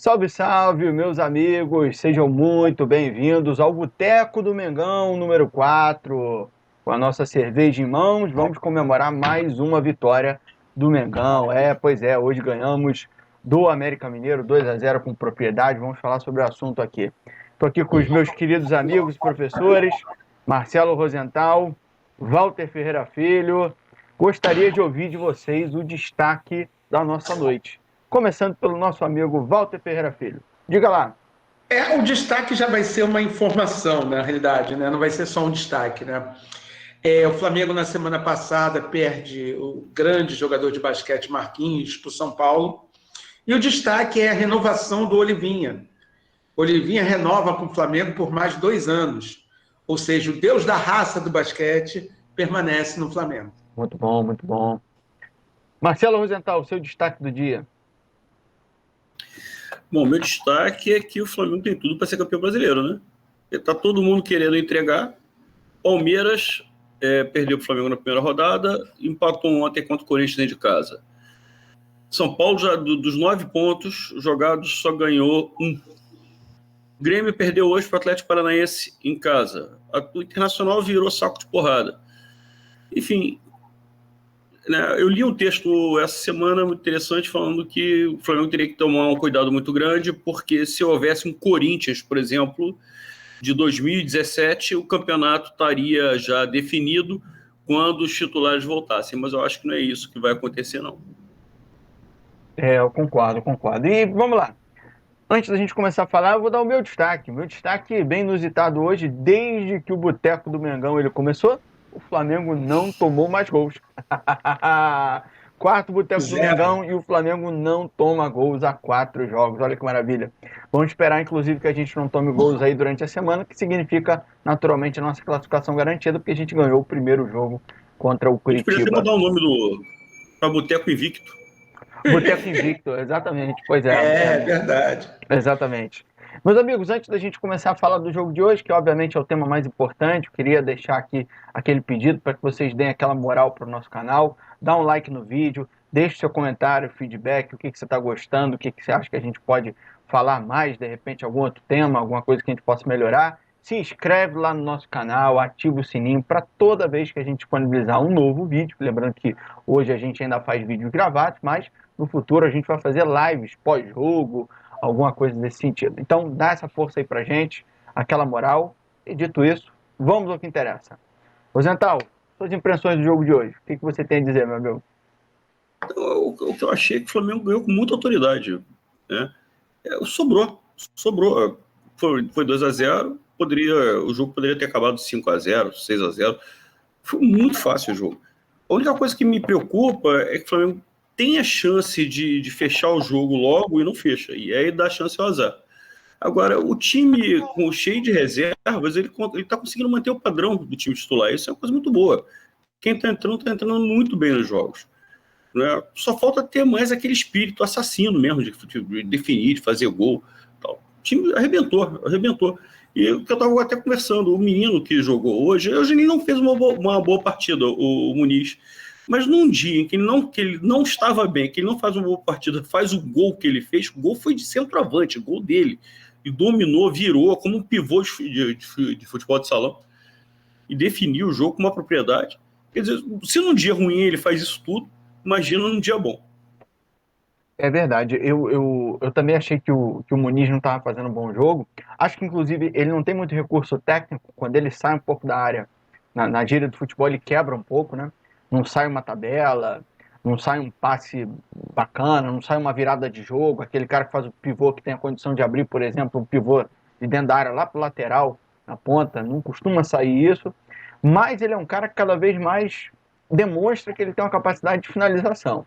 Salve, salve, meus amigos, sejam muito bem-vindos ao Boteco do Mengão número 4. Com a nossa cerveja em mãos, vamos comemorar mais uma vitória do Mengão. Pois é, hoje ganhamos do América Mineiro 2-0 com propriedade. Vamos falar sobre o assunto aqui. Estou aqui com os meus queridos amigos e professores, Marcelo Rosenthal, Walter Ferreira Filho. Gostaria de ouvir de vocês o destaque da nossa noite. Começando pelo nosso amigo Walter Ferreira Filho. Diga lá. O destaque já vai ser uma informação, na realidade, né? Não vai ser só um destaque, né? O Flamengo, na semana passada, perde o grande jogador de basquete Marquinhos para o São Paulo. E o destaque é a renovação do Olivinha. Olivinha renova com o Flamengo por mais 2 anos. Ou seja, o deus da raça do basquete permanece no Flamengo. Muito bom, muito bom. Marcelo Rosenthal, seu destaque do dia. Bom, meu destaque é que o Flamengo tem tudo para ser campeão brasileiro, né? Está todo mundo querendo entregar. Palmeiras perdeu para o Flamengo na primeira rodada, empatou ontem contra o Corinthians dentro de casa. São Paulo, já dos 9 pontos jogados, só ganhou 1. O Grêmio perdeu hoje para o Atlético Paranaense em casa. O Internacional virou saco de porrada. Enfim, né, eu li um texto essa semana muito interessante falando que o Flamengo teria que tomar um cuidado muito grande, porque se houvesse um Corinthians, por exemplo, de 2017, o campeonato estaria já definido quando os titulares voltassem, mas eu acho que não é isso que vai acontecer, não. Eu concordo. E vamos lá. Antes da gente começar a falar, eu vou dar o meu destaque. Meu destaque bem inusitado hoje, desde que o Boteco do Mengão ele começou, o Flamengo não tomou mais gols. Quarto Boteco do Mengão e o Flamengo não toma gols há 4 jogos. Olha que maravilha. Vamos esperar, inclusive, que a gente não tome gols aí durante a semana, que significa, naturalmente, a nossa classificação garantida, porque a gente ganhou o primeiro jogo contra o A gente podia até Curitiba. mudar o nome para Boteco Invicto. Boteco Invicto, exatamente. Pois é. É verdade. Exatamente. Meus amigos, antes da gente começar a falar do jogo de hoje, que obviamente é o tema mais importante, eu queria deixar aqui aquele pedido para que vocês deem aquela moral para o nosso canal, dá um like no vídeo, deixe seu comentário, feedback, o que você está gostando, o que você acha que a gente pode falar mais, de repente algum outro tema, alguma coisa que a gente possa melhorar. Se inscreve lá no nosso canal, ativa o sininho para toda vez que a gente disponibilizar um novo vídeo. Lembrando que hoje a gente ainda faz vídeos gravados, mas no futuro a gente vai fazer lives pós-jogo, alguma coisa desse sentido. Então dá essa força aí pra gente, aquela moral. E dito isso, vamos ao que interessa. Rosenthal, suas impressões do jogo de hoje. O que você tem a dizer, meu amigo? O que eu achei é que o Flamengo ganhou com muita autoridade, né? Sobrou. Foi 2-0, o jogo poderia ter acabado 5-0, 6-0. Foi muito fácil o jogo. A única coisa que me preocupa é que o Flamengo tem a chance de fechar o jogo logo e não fecha, e aí dá chance ao azar. Agora, o time cheio de reservas, ele está conseguindo manter o padrão do time titular, isso é uma coisa muito boa. Quem está entrando muito bem nos jogos, né? Só falta ter mais aquele espírito assassino mesmo, de definir, de fazer gol. Tal. O time arrebentou. E o que eu estava até conversando, o menino que jogou hoje ele não fez uma boa partida, o Muniz. Mas num dia em que ele não estava bem, que ele não faz uma boa partida, faz o gol que ele fez, o gol foi de centroavante, gol dele. E dominou, virou como um pivô de futebol de salão. E definiu o jogo com uma propriedade. Quer dizer, se num dia ruim ele faz isso tudo, imagina num dia bom. É verdade, eu também achei que o Muniz não estava fazendo um bom jogo. Acho que, inclusive, ele não tem muito recurso técnico. Quando ele sai um pouco da área, na gíria do futebol, ele quebra um pouco, né? Não sai uma tabela, não sai um passe bacana, não sai uma virada de jogo. Aquele cara que faz o pivô, que tem a condição de abrir, por exemplo, um pivô de dentro da área lá para o lateral, na ponta, não costuma sair isso. Mas ele é um cara que cada vez mais demonstra que ele tem uma capacidade de finalização.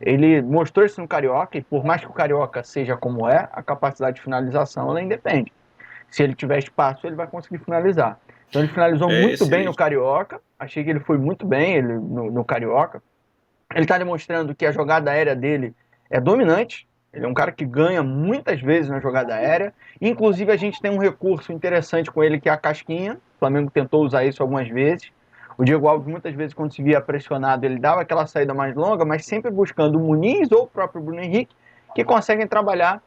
Ele mostrou isso no Carioca, e por mais que o Carioca seja como é, a capacidade de finalização ela independe. Se ele tiver espaço, ele vai conseguir finalizar. Então ele finalizou muito bem no Carioca, achei que ele foi muito bem no Carioca. Ele está demonstrando que a jogada aérea dele é dominante, ele é um cara que ganha muitas vezes na jogada aérea, inclusive a gente tem um recurso interessante com ele que é a casquinha, o Flamengo tentou usar isso algumas vezes. O Diego Alves, muitas vezes, quando se via pressionado, ele dava aquela saída mais longa, mas sempre buscando o Muniz ou o próprio Bruno Henrique, que conseguem trabalhar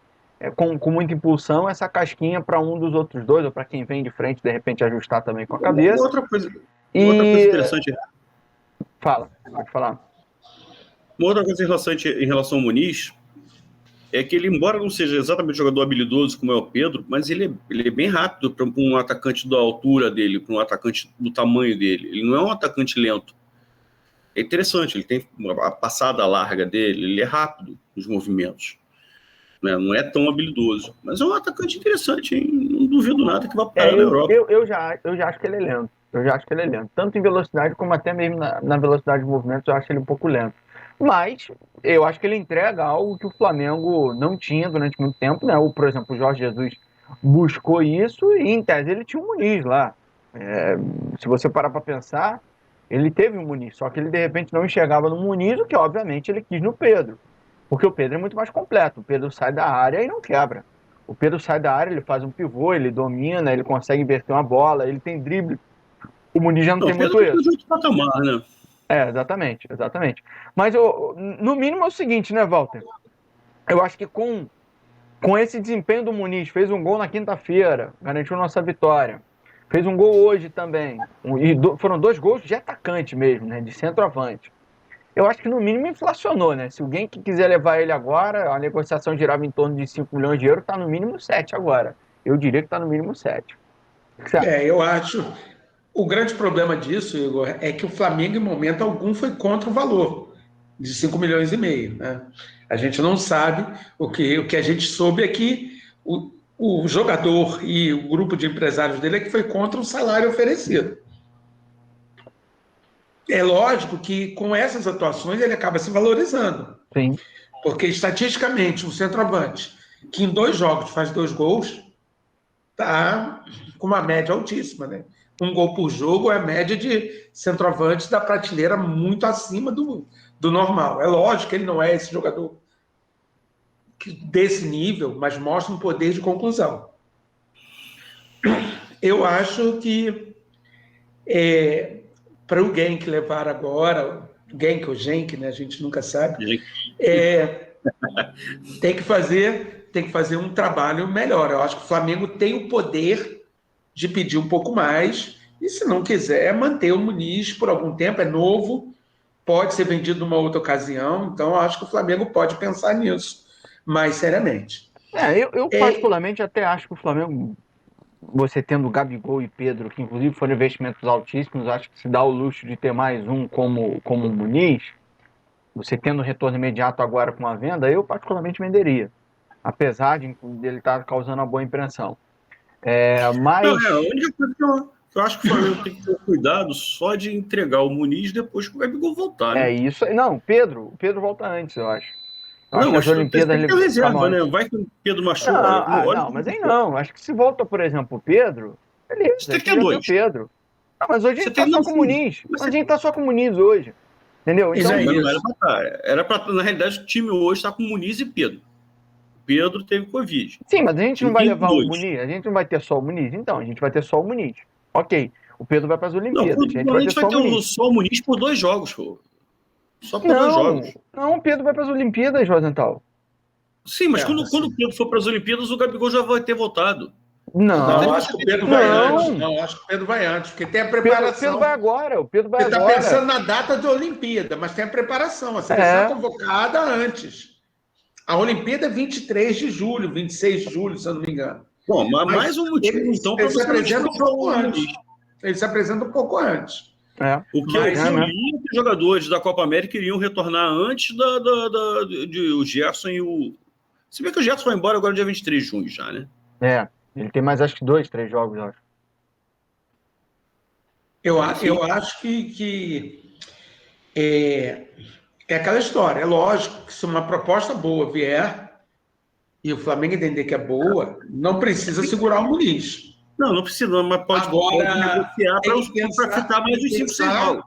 com muita impulsão, essa casquinha para um dos outros dois, ou para quem vem de frente, de repente ajustar também com a cabeça. Outra coisa E interessante. pode falar. Uma outra coisa em relação ao Muniz é que ele, embora não seja exatamente jogador habilidoso como é o Pedro, mas ele é bem rápido para um atacante da altura dele, para um atacante do tamanho dele. Ele não é um atacante lento. É interessante, ele tem a passada larga dele, ele é rápido nos movimentos. Né? Não é tão habilidoso. Mas é um atacante interessante, hein? Não duvido nada que vá parar na Europa. Eu já acho que ele é lento. Eu já acho que ele é lento. Tanto em velocidade como até mesmo na velocidade de movimento, eu acho ele um pouco lento. Mas eu acho que ele entrega algo que o Flamengo não tinha durante muito tempo, né? Por exemplo, o Jorge Jesus buscou isso e, em tese, ele tinha um Muniz lá. Se você parar para pensar, ele teve um Muniz, só que ele, de repente, não enxergava no Muniz, o que, obviamente, ele quis no Pedro. Porque o Pedro é muito mais completo. O Pedro sai da área e não quebra. O Pedro sai da área, ele faz um pivô, ele domina, ele consegue inverter uma bola, ele tem drible. O Muniz já não tem muito isso. De outro patamar, né? Exatamente. Mas, no mínimo, é o seguinte, né, Walter? Eu acho que com esse desempenho do Muniz, fez um gol na quinta-feira, garantiu nossa vitória. Fez um gol hoje também. Foram 2 gols de atacante mesmo, né? De centroavante. Eu acho que no mínimo inflacionou, né? Se alguém que quiser levar ele agora, a negociação girava em torno de 5 milhões de euros, está no mínimo 7 agora. Eu diria que está no mínimo 7. Eu acho. O grande problema disso, Igor, é que o Flamengo, em momento algum, foi contra o valor de 5 milhões e meio. Né? A gente não sabe. O que a gente soube é que o jogador e o grupo de empresários dele é que foi contra o salário oferecido. É lógico que com essas atuações ele acaba se valorizando. Sim. Porque estatisticamente, um centroavante que em 2 jogos faz 2 gols, está com uma média altíssima, né? 1 gol por jogo é a média de centroavantes da prateleira muito acima do normal. É lógico que ele não é esse jogador desse nível, mas mostra um poder de conclusão. Eu acho que para o Genk levar agora, o Genk ou Genk, né? A gente nunca sabe, tem que fazer um trabalho melhor. Eu acho que o Flamengo tem o poder de pedir um pouco mais, e se não quiser, manter o Muniz por algum tempo, é novo, pode ser vendido numa outra ocasião, então eu acho que o Flamengo pode pensar nisso mais seriamente. Eu particularmente até acho que o Flamengo, você tendo Gabigol e Pedro, que inclusive foram investimentos altíssimos, acho que se dá o luxo de ter mais um como o Muniz, você tendo retorno imediato agora com a venda, eu particularmente venderia, apesar de ele estar causando uma boa impressão. Mas... Não, a única coisa que eu acho que o Flamengo tem que ter cuidado só de entregar o Muniz depois que o Gabigol voltar. Né? Isso aí. Não, o Pedro volta antes, eu acho. Não, mas as Olimpíadas ele reserva, né? Vai que o Pedro machuca. Não, mas aí não. Acho que se volta, por exemplo, o Pedro, beleza. Você tem 2. Pedro. Mas hoje a gente tá só com o Muniz. A gente tá só com o Muniz hoje. Entendeu? Então, era pra, na realidade, o time hoje está com o Muniz e Pedro. Pedro teve Covid. Sim, mas a gente não vai levar o Muniz, a gente não vai ter só o Muniz, então, a gente vai ter só o Muniz. Ok, o Pedro vai para as Olimpíadas. Não, a gente vai ter só o Muniz por 2 jogos, pô. Só por 2 jogos. Não, o Pedro vai para as Olimpíadas, Rosenthal. Sim, mas quando o Pedro for para as Olimpíadas, o Gabigol já vai ter voltado. Não, acho que o Pedro vai antes. Não, acho que o Pedro vai antes, porque tem a preparação. O Pedro vai agora, o Pedro vai agora. Você está pensando na data da Olimpíada, mas tem a preparação. A seleção é convocada antes. A Olimpíada é 23 de julho, 26 de julho, se eu não me engano. Bom, mas mais um motivo, então, para você apresenta um pouco antes. Ele se apresenta um pouco antes. O que eu li que os jogadores da Copa América iriam retornar antes de o Gerson e o... Se bem que o Gerson foi embora agora dia 23 de junho já, né? Ele tem mais acho que 2, 3 jogos, acho. Eu acho que é aquela história. É lógico que se uma proposta boa vier e o Flamengo entender que é boa, não precisa segurar o Muniz. Não precisa, mas pode negociar para ficar mais de 5, 6 jogos.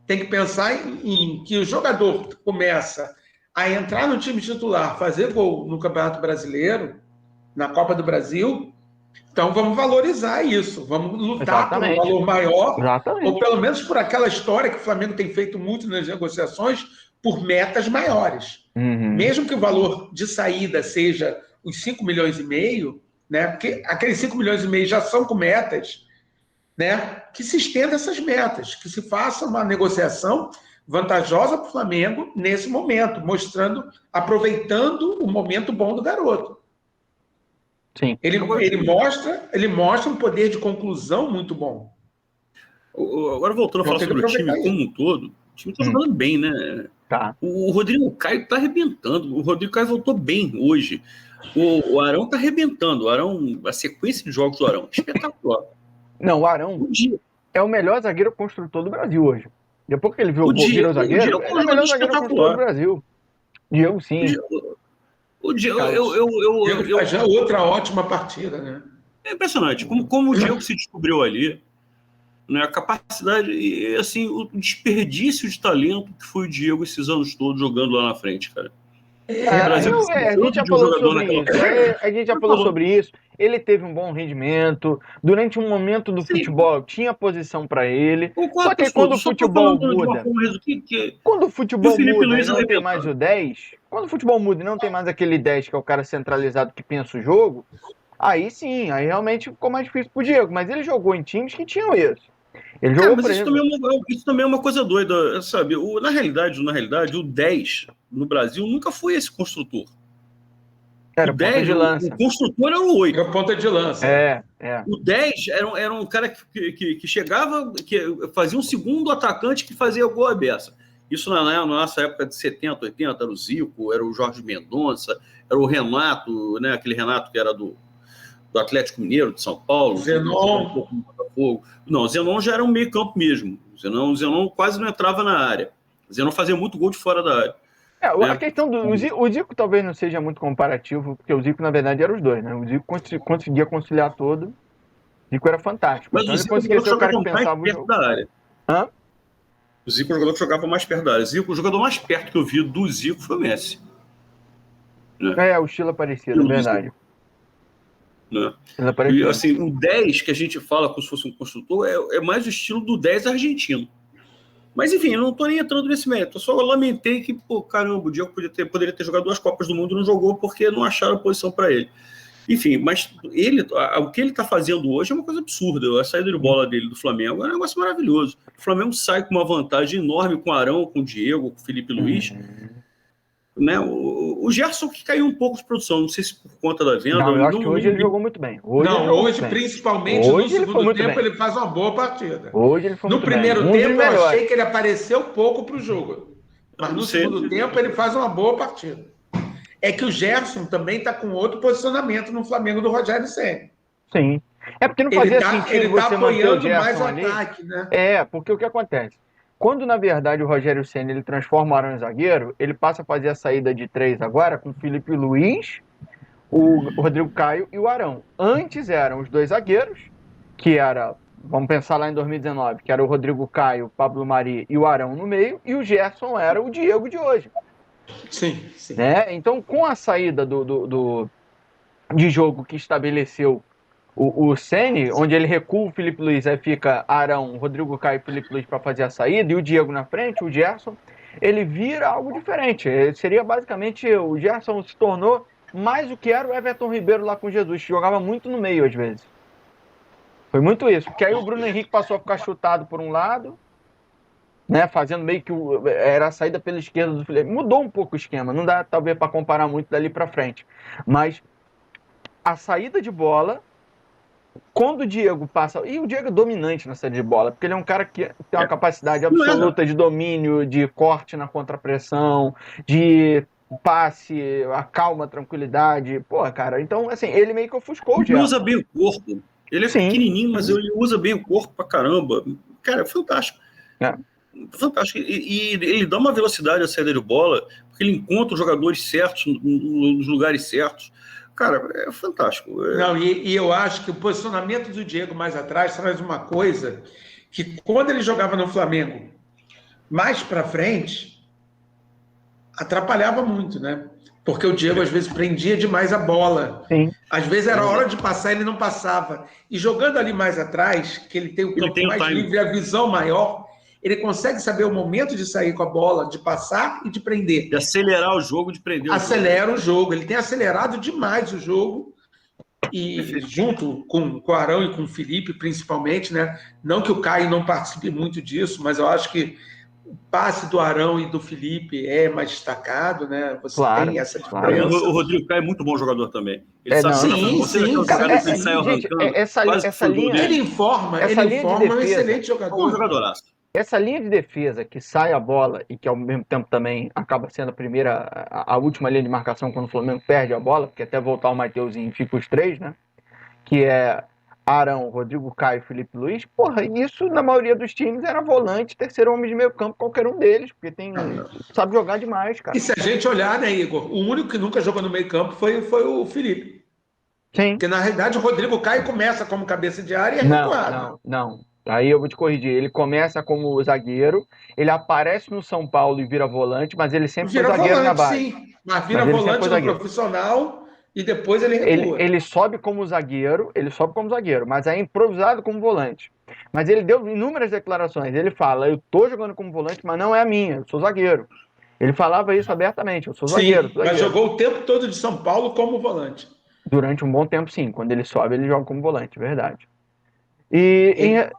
Tem que pensar em que o jogador começa a entrar no time titular, fazer gol no Campeonato Brasileiro, na Copa do Brasil. Então vamos valorizar isso, vamos lutar por um valor maior, ou pelo menos por aquela história que o Flamengo tem feito muito nas negociações, por metas maiores. Mesmo que o valor de saída seja os 5 milhões e meio, né? Porque aqueles 5 milhões e meio já são com metas, né? Que se estenda essas metas, que se faça uma negociação vantajosa para o Flamengo nesse momento, aproveitando o momento bom do garoto. Sim. Ele mostra um poder de conclusão muito bom. Agora, voltando a falar sobre o time como um todo, o time está jogando bem, né? Tá. O Rodrigo Caio está arrebentando. O Rodrigo Caio voltou bem hoje. O Arão está arrebentando. O Arão, a sequência de jogos do Arão, espetacular. Não, o Arão é o melhor zagueiro construtor do Brasil hoje. Depois que ele virou zagueiro, ele é o melhor zagueiro construtor do Brasil. Diego, sim. O Diego, já outra ótima partida, né? É impressionante. Como o Diego se descobriu ali, né, a capacidade e assim, o desperdício de talento que foi o Diego esses anos todos jogando lá na frente, cara. A gente já falou sobre isso. Ele teve um bom rendimento. Durante um momento do futebol, tinha posição para ele. Só que quando o futebol muda. Quando o futebol muda e não tem mais o 10. Quando o futebol muda e não tem mais aquele 10 que é o cara centralizado que pensa o jogo. Aí sim, aí realmente ficou mais difícil pro Diego. Mas ele jogou em times que tinham isso. Ele jogou, mas isso também é uma coisa doida, sabe? Na realidade, o 10 no Brasil nunca foi esse construtor. Era o 10, de lança. O construtor era o 8. Era ponta de lança. O 10 era um cara que chegava, que fazia um segundo atacante que fazia gol à beça. Isso na nossa época de 70, 80, era o Zico, era o Jorge Mendonça, era o Renato, né? Aquele Renato que era do Atlético Mineiro, de São Paulo. Zenon. Não, o Zenon já era um meio campo mesmo. O Zenon quase não entrava na área. O Zenon fazia muito gol de fora da área. A questão do o Zico talvez não seja muito comparativo, porque o Zico, na verdade, era os dois, né? O Zico conseguia conciliar todo. O Zico era fantástico. Mas então o Zico ele conseguia ser o cara que pensava mais perto da área. Hã? O Zico é o jogador que jogava mais perto da área. O jogador mais perto que eu vi do Zico foi o Messi. O estilo parecido, é verdade. Né? E, assim, o 10 que a gente fala como se fosse um construtor é mais o estilo do 10 argentino. Mas enfim, eu não estou nem entrando nesse mérito. Eu só lamentei que, caramba, o Diego poderia ter jogado 2 Copas do Mundo e não jogou porque não acharam posição para ele. Enfim, mas o que ele está fazendo hoje é uma coisa absurda. A saída de bola dele do Flamengo é um negócio maravilhoso. O Flamengo sai com uma vantagem enorme com o Arão, com o Diego, com o Felipe Luiz. Né? O Gerson que caiu um pouco de produção, não sei se por conta da venda. Não, eu acho que hoje ele jogou muito bem. Hoje principalmente no segundo tempo, ele faz uma boa partida. Hoje ele foi muito bem. No primeiro tempo, eu achei que ele apareceu pouco para o jogo. Mas no segundo tempo, ele faz uma boa partida. É que o Gerson também está com outro posicionamento no Flamengo do Rogério Ceni. Sim. É porque não fazia sentido você manter o Gerson mais o ali. ataque, né? Porque o que acontece? Quando, na verdade, o Rogério Ceni ele transforma o Arão em zagueiro, ele passa a fazer a saída de 3 agora com o Felipe Luiz, o Rodrigo Caio e o Arão. Antes eram os 2 zagueiros, que era, vamos pensar lá em 2019, que era o Rodrigo Caio, o Pablo Mari e o Arão no meio, e o Gerson era o Diego de hoje. Sim. Né? Então, com a saída de jogo que estabeleceu o Ceni, onde ele recua o Felipe Luiz, aí fica Arão, Rodrigo Caio e Felipe Luiz para fazer a saída, e o Diego na frente, o Gerson, ele vira algo diferente. Seria basicamente, o Gerson se tornou mais do que era o Everton Ribeiro lá com Jesus, que jogava muito no meio às vezes. Foi muito isso, porque aí o Bruno Henrique passou a ficar chutado por um lado, né, fazendo meio que era a saída pela esquerda do Felipe. Mudou um pouco o esquema, não dá talvez para comparar muito dali para frente, mas a saída de bola, quando o Diego passa... E o Diego é dominante na saída de bola, porque ele é um cara que tem uma capacidade absoluta de domínio, de corte na contrapressão, de passe, a calma, tranquilidade. Cara, então, assim, ele meio que ofuscou o Diego. Ele usa bem o corpo. Ele é pequenininho, mas ele usa bem o corpo pra caramba. Cara, é fantástico. Fantástico. E ele dá uma velocidade à saída de bola, porque ele encontra os jogadores certos, nos lugares certos. Cara, é fantástico. Não, e eu acho que o posicionamento do Diego mais atrás traz uma coisa que, quando ele jogava no Flamengo mais para frente, atrapalhava muito, né? Porque o Diego, às vezes, prendia demais a bola. Sim. Às vezes era hora de passar, ele não passava. E jogando ali mais atrás, que ele tem o campo mais livre e a visão maior, ele consegue saber o momento de sair com a bola, de passar e de prender. De acelerar o jogo, de prender Acelera o jogo. Ele tem acelerado demais o jogo. E junto com o Arão e com o Felipe, principalmente, né? Não que o Caio não participe muito disso, mas eu acho que o passe do Arão e do Felipe é mais destacado, né? Você tem essa diferença. O Rodrigo Caio é muito bom jogador também. Ele essa linha, ele informa, é um excelente jogador. Um jogadoraço. Essa linha de defesa que sai a bola e que ao mesmo tempo também acaba sendo a última linha de marcação quando o Flamengo perde a bola, porque até voltar o Mateuzinho fica os três, né? Que é Arão, Rodrigo Caio e Felipe Luiz. Porra, isso na maioria dos times era volante, terceiro homem de meio campo, qualquer um deles, porque sabe jogar demais, cara. E se a gente olhar, né, Igor, o único que nunca jogou no meio campo foi o Felipe. Sim. Porque na realidade o Rodrigo Caio começa como cabeça de área e é recuado. Não. Aí eu vou te corrigir. Ele começa como zagueiro, ele aparece no São Paulo e vira volante, mas ele sempre foi zagueiro na base. Sim, mas vira volante no profissional e depois ele recua. Ele sobe como zagueiro, mas é improvisado como volante. Mas ele deu inúmeras declarações. Ele fala, eu tô jogando como volante, mas não é a minha, eu sou zagueiro. Ele falava isso abertamente, eu sou zagueiro. Mas jogou o tempo todo de São Paulo como volante. Durante um bom tempo, sim. Quando ele sobe, ele joga como volante, verdade.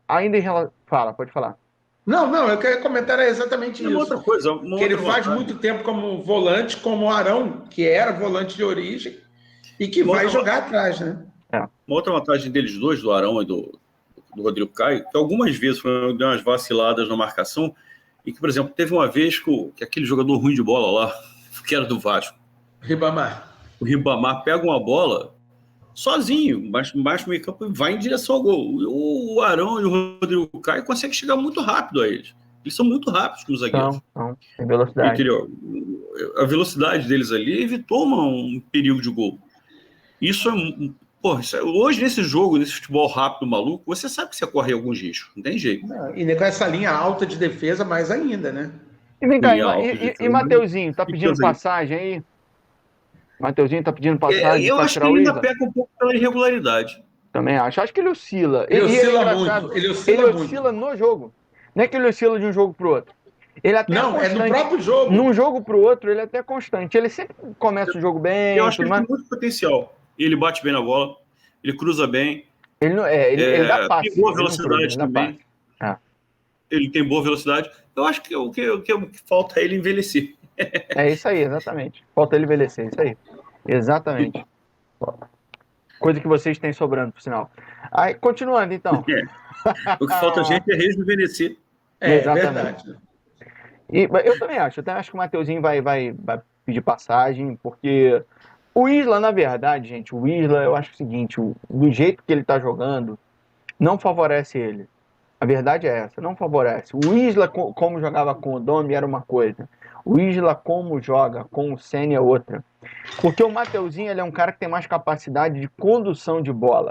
Ainda em relação... Pode falar. Não, eu quero comentar exatamente isso. Outra coisa. Que ele faz muito tempo como volante, como o Arão, que era volante de origem, e que vai jogar atrás, né? Uma outra vantagem deles dois, do Arão e do Rodrigo Caio, que algumas vezes deu umas vaciladas na marcação, e que, por exemplo, teve uma vez que aquele jogador ruim de bola lá, que era do Vasco, o Ribamar pega uma bola sozinho, embaixo do meio campo, e vai em direção ao gol. O Arão e o Rodrigo Caio conseguem chegar muito rápido a eles. Eles são muito rápidos como zagueiros. Tem velocidade. Entendeu? A velocidade deles ali evitou um perigo de gol. Isso é... hoje, nesse jogo, nesse futebol rápido, maluco, você sabe que você corre alguns riscos. Não tem jeito. E com essa linha alta de defesa, mais ainda, né? E vem cá, e Mateuzinho, tá pedindo passagem aí? Mateuzinho tá pedindo passagem. Eu acho que ele ainda peca um pouco pela irregularidade. Também acho. Acho que ele oscila. Ele oscila muito. Ele oscila no jogo. Não é que ele oscila de um jogo pro outro. Ele até é no próprio jogo. Num jogo pro outro, ele é até constante. Ele sempre começa o jogo bem. Eu acho que ele tem muito potencial. Ele bate bem na bola, ele cruza bem. Ele dá passe. Tem boa velocidade também. Ele tem boa velocidade. Eu acho que o que falta é ele envelhecer. É isso aí, exatamente. Falta ele envelhecer, isso aí. Exatamente. Coisa que vocês têm sobrando, por sinal. Aí, continuando, então. O que falta a gente é rejuvenescer. Exatamente. Verdade. Eu também acho que o Mateuzinho vai pedir passagem, porque o Isla, na verdade, gente, eu acho o seguinte, do jeito que ele tá jogando, não favorece ele. A verdade é essa, não favorece. O Isla, como jogava com o Domi, era uma coisa. O Isla, como joga com o Senna, é outra. Porque o Mateuzinho, ele é um cara que tem mais capacidade de condução de bola.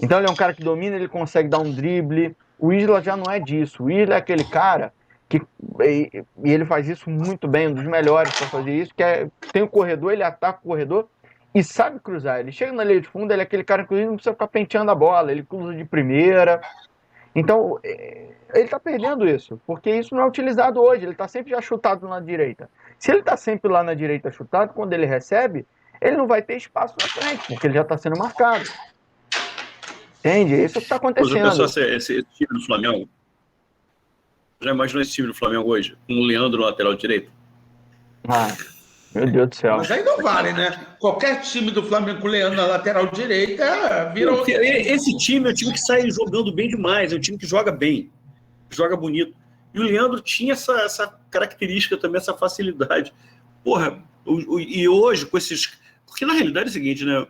Então ele é um cara que domina, ele consegue dar um drible. O Isla já não é disso. O Isla é aquele cara que... E ele faz isso muito bem, um dos melhores para fazer isso, tem o corredor, ele ataca o corredor e sabe cruzar. Ele chega na linha de fundo, ele é aquele cara que não precisa ficar penteando a bola, ele cruza de primeira. Então, ele está perdendo isso, porque isso não é utilizado hoje, ele está sempre já chutado na direita. Se ele está sempre lá na direita chutado, quando ele recebe, ele não vai ter espaço na frente, porque ele já está sendo marcado. Entende? Isso que está acontecendo. Mas esse time do Flamengo, já imaginou esse time do Flamengo hoje, com o Leandro no lateral direito? Meu Deus do céu. Mas aí não vale, né? Qualquer time do Flamengo com o Leandro na lateral direita vira... Esse time é um time que sai jogando bem demais, é um time que joga bem, joga bonito. E o Leandro tinha essa característica também, essa facilidade. Porra, e hoje com esses... Porque na realidade é o seguinte, né?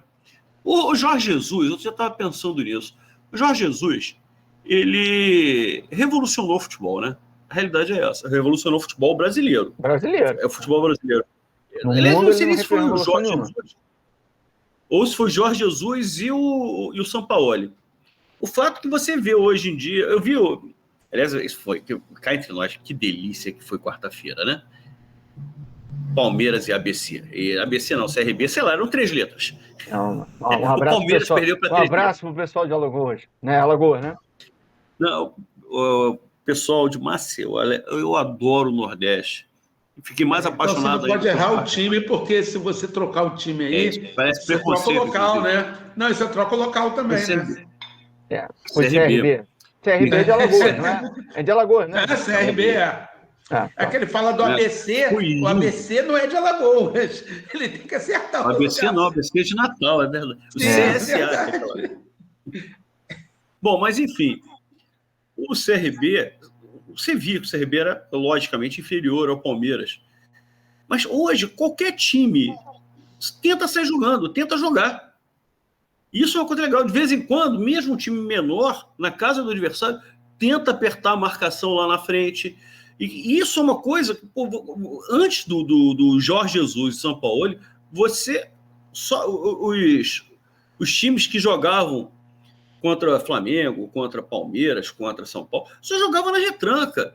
O Jorge Jesus, eu já estava pensando nisso. O Jorge Jesus, ele revolucionou o futebol, né? A realidade é essa, revolucionou o futebol brasileiro. É o futebol brasileiro. Aliás, não sei se foi o Jorge Jesus ou se foi o Jorge Jesus e o Sampaoli. O fato que você vê hoje em dia, eu vi, aliás, isso foi, cá entre nós, que delícia que foi quarta-feira, né? Palmeiras e ABC. E ABC não, CRB, sei lá, eram 3 letras. Um abraço, Palmeiras perdeu para 3 abraço pro pessoal de Alagoas, né? Alagoas, né? Não, pessoal de Maceió, olha, eu adoro o Nordeste. Fiquei mais Então você apaixonado não pode ainda. errar o time, porque se você trocar o time aí, Parece você troca o preconceito, local, inclusive. né? Não, você troca o local também, né? Foi CRB. CRB é de Alagoas, não é? É de Alagoas, né? CRB é. É que ele fala do Né? ABC, o ABC não é de Alagoas. Ele tem que acertar O o ABC lugar. não, o ABC é de Natal, é verdade. O Sim, é CSA. verdade. Bom, mas enfim, o CRB, você via que o CRB era logicamente inferior ao Palmeiras. Mas hoje, qualquer time tenta sair jogando, tenta jogar. Isso é uma coisa legal. De vez em quando, mesmo um time menor, na casa do adversário, tenta apertar a marcação lá na frente. E isso é uma coisa que, pô, antes do Jorge Jesus e São Paulo, os times que jogavam contra Flamengo, contra Palmeiras, contra São Paulo, só jogavam na retranca.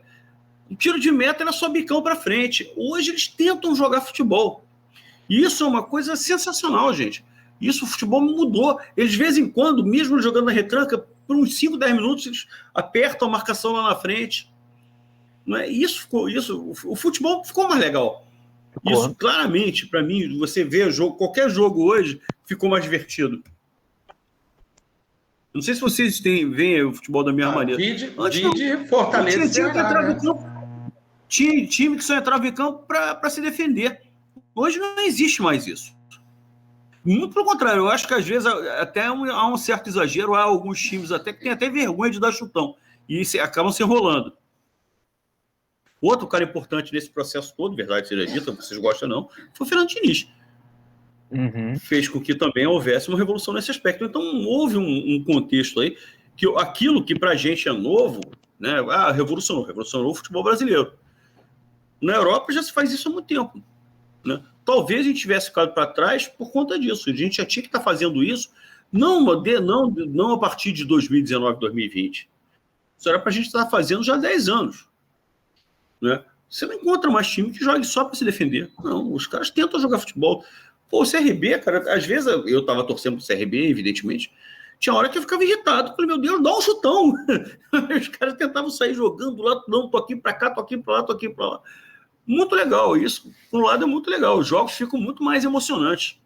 O tiro de meta era só bicão para frente. Hoje eles tentam jogar futebol. E isso é uma coisa sensacional, gente. Isso, o futebol mudou. Eles, de vez em quando, mesmo jogando na retranca, por uns 5, 10 minutos, eles apertam a marcação lá na frente. Não é? O futebol ficou mais legal. Isso, claramente, para mim, você vê qualquer jogo hoje, ficou mais divertido. Não sei se vocês veem o futebol da mesma maneira. Vide Fortaleza, tinha time que entrava né? em campo, tinha time que só entrava em campo para se defender. Hoje não existe mais isso. Muito pelo contrário, eu acho que às vezes até há um certo exagero, há alguns times até que têm até vergonha de dar chutão e acabam se enrolando. Outro cara importante nesse processo todo, verdade seja dita, vocês gostam ou não, foi o Fernando Diniz. Fez com que também houvesse uma revolução nesse aspecto. Então houve um contexto aí que aquilo que pra gente é novo, né? Revolucionou o futebol brasileiro. Na Europa já se faz isso há muito tempo, né? Talvez a gente tivesse ficado para trás por conta disso. A gente já tinha que estar fazendo isso, não a partir de 2019, 2020. Isso era para a gente estar fazendo já há 10 anos. Né? Você não encontra mais time que jogue só para se defender. Não, os caras tentam jogar futebol. Pô, o CRB, cara, às vezes eu estava torcendo pro CRB, evidentemente. Tinha hora que eu ficava irritado. Falei, meu Deus, dá um chutão. Os caras tentavam sair jogando lá, não, tô aqui para cá, tô aqui para lá, tô aqui para lá. Muito legal isso. Por um lado é muito legal. Os jogos ficam muito mais emocionantes.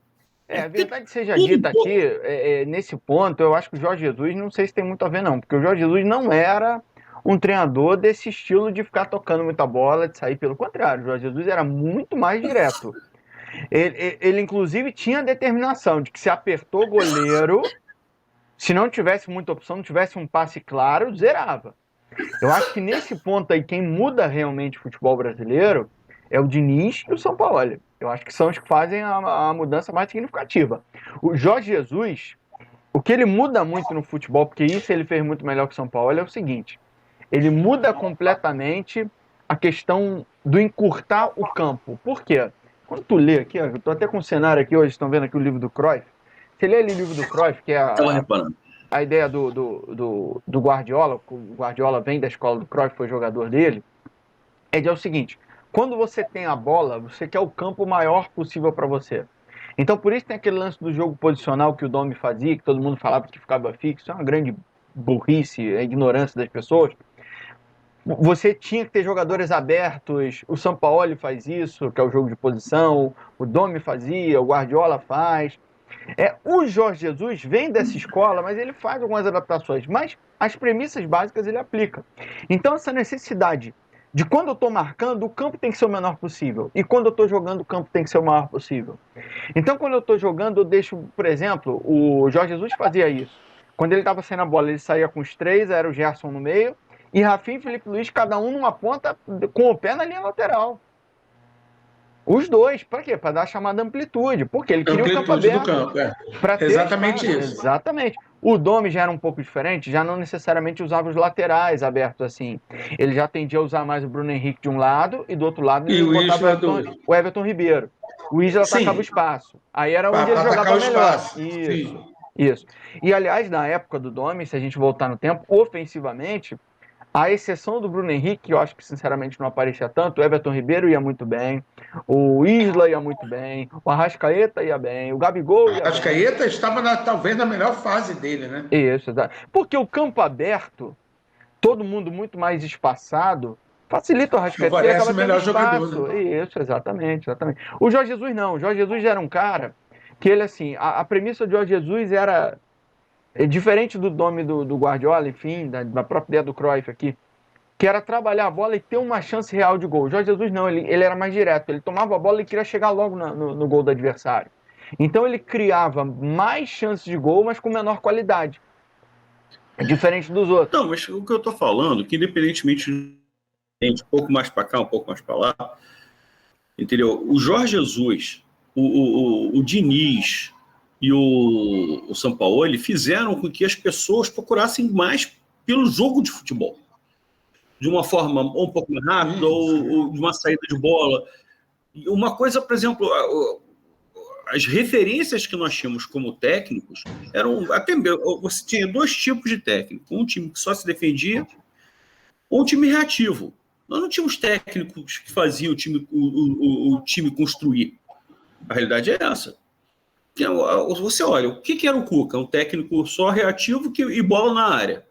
A verdade seja dita aqui, nesse ponto, eu acho que o Jorge Jesus, não sei se tem muito a ver não, porque o Jorge Jesus não era um treinador desse estilo de ficar tocando muita bola, de sair. Pelo contrário, o Jorge Jesus era muito mais direto. Ele inclusive tinha determinação de que se apertou o goleiro, se não tivesse muita opção, não tivesse um passe claro, zerava. Eu acho que nesse ponto aí, quem muda realmente o futebol brasileiro é o Diniz e o São Paulo. Eu acho que são os que fazem a mudança mais significativa. O Jorge Jesus, o que ele muda muito no futebol, porque isso ele fez muito melhor que o São Paulo, é o seguinte: ele muda completamente a questão do encurtar o campo. Por quê? Quando tu lê aqui, eu estou até com um cenário aqui hoje, estão vendo aqui o livro do Cruyff. Você lê ali o livro do Cruyff, que é a ideia do Guardiola, o Guardiola vem da escola do Cruyff, foi jogador dele, é o seguinte: quando você tem a bola, você quer o campo maior possível para você. Então, por isso tem aquele lance do jogo posicional que o Domi fazia, que todo mundo falava que ficava fixo, é uma grande burrice, a ignorância das pessoas. Você tinha que ter jogadores abertos, o Sampaoli faz isso, que é o jogo de posição, o Domi fazia, o Guardiola faz. O Jorge Jesus vem dessa escola, mas ele faz algumas adaptações, mas as premissas básicas ele aplica. Então essa necessidade de quando eu estou marcando, o campo tem que ser o menor possível, e quando eu estou jogando, o campo tem que ser o maior possível. Então quando eu estou jogando, eu deixo, por exemplo, o Jorge Jesus fazia isso. Quando ele estava saindo a bola, ele saía com os três, era o Gerson no meio, e Rafinha e Felipe Luiz, cada um numa ponta, com o pé na linha lateral. Os dois, para quê? Para dar a chamada amplitude, porque ele queria o campo aberto. Do campo, Exatamente isso. Exatamente. O Domi já era um pouco diferente, já não necessariamente usava os laterais abertos assim. Ele já tendia a usar mais o Bruno Henrique de um lado e do outro lado ele botava o Everton Ribeiro. O Isla atacava o espaço. Aí era onde ele jogava melhor. Isso. E aliás, na época do Domi, se a gente voltar no tempo, ofensivamente, a exceção do Bruno Henrique, que eu acho que sinceramente não aparecia tanto, o Everton Ribeiro ia muito bem, o Isla ia muito bem, o Arrascaeta ia bem, o Gabigol ia bem. O Arrascaeta estava talvez na melhor fase dele, né? Isso, exato. Porque o campo aberto, todo mundo muito mais espaçado, facilita o Arrascaeta, porque ele Favorece acaba o tendo melhor jogador, espaço. né? Isso, exatamente, exatamente. O Jorge Jesus não. O Jorge Jesus era um cara que ele, assim, a premissa do Jorge Jesus era diferente do nome do Guardiola, enfim, da própria ideia do Cruyff aqui, que era trabalhar a bola e ter uma chance real de gol. O Jorge Jesus não, ele era mais direto. Ele tomava a bola e queria chegar logo no gol do adversário. Então ele criava mais chances de gol, mas com menor qualidade. É diferente dos outros. Não, mas o que eu estou falando, que independentemente de um pouco mais para cá, um pouco mais para lá, entendeu? O Jorge Jesus, o Diniz e o Sampaoli fizeram com que as pessoas procurassem mais pelo jogo de futebol. De uma forma ou um pouco mais rápida, ou de uma saída de bola. Uma coisa, por exemplo, as referências que nós tínhamos como técnicos eram até você tinha dois tipos de técnico, um time que só se defendia ou um time reativo. Nós não tínhamos técnicos que faziam o time construir. A realidade é essa. Você olha, o que era o Cuca? Um técnico só reativo e bola na área,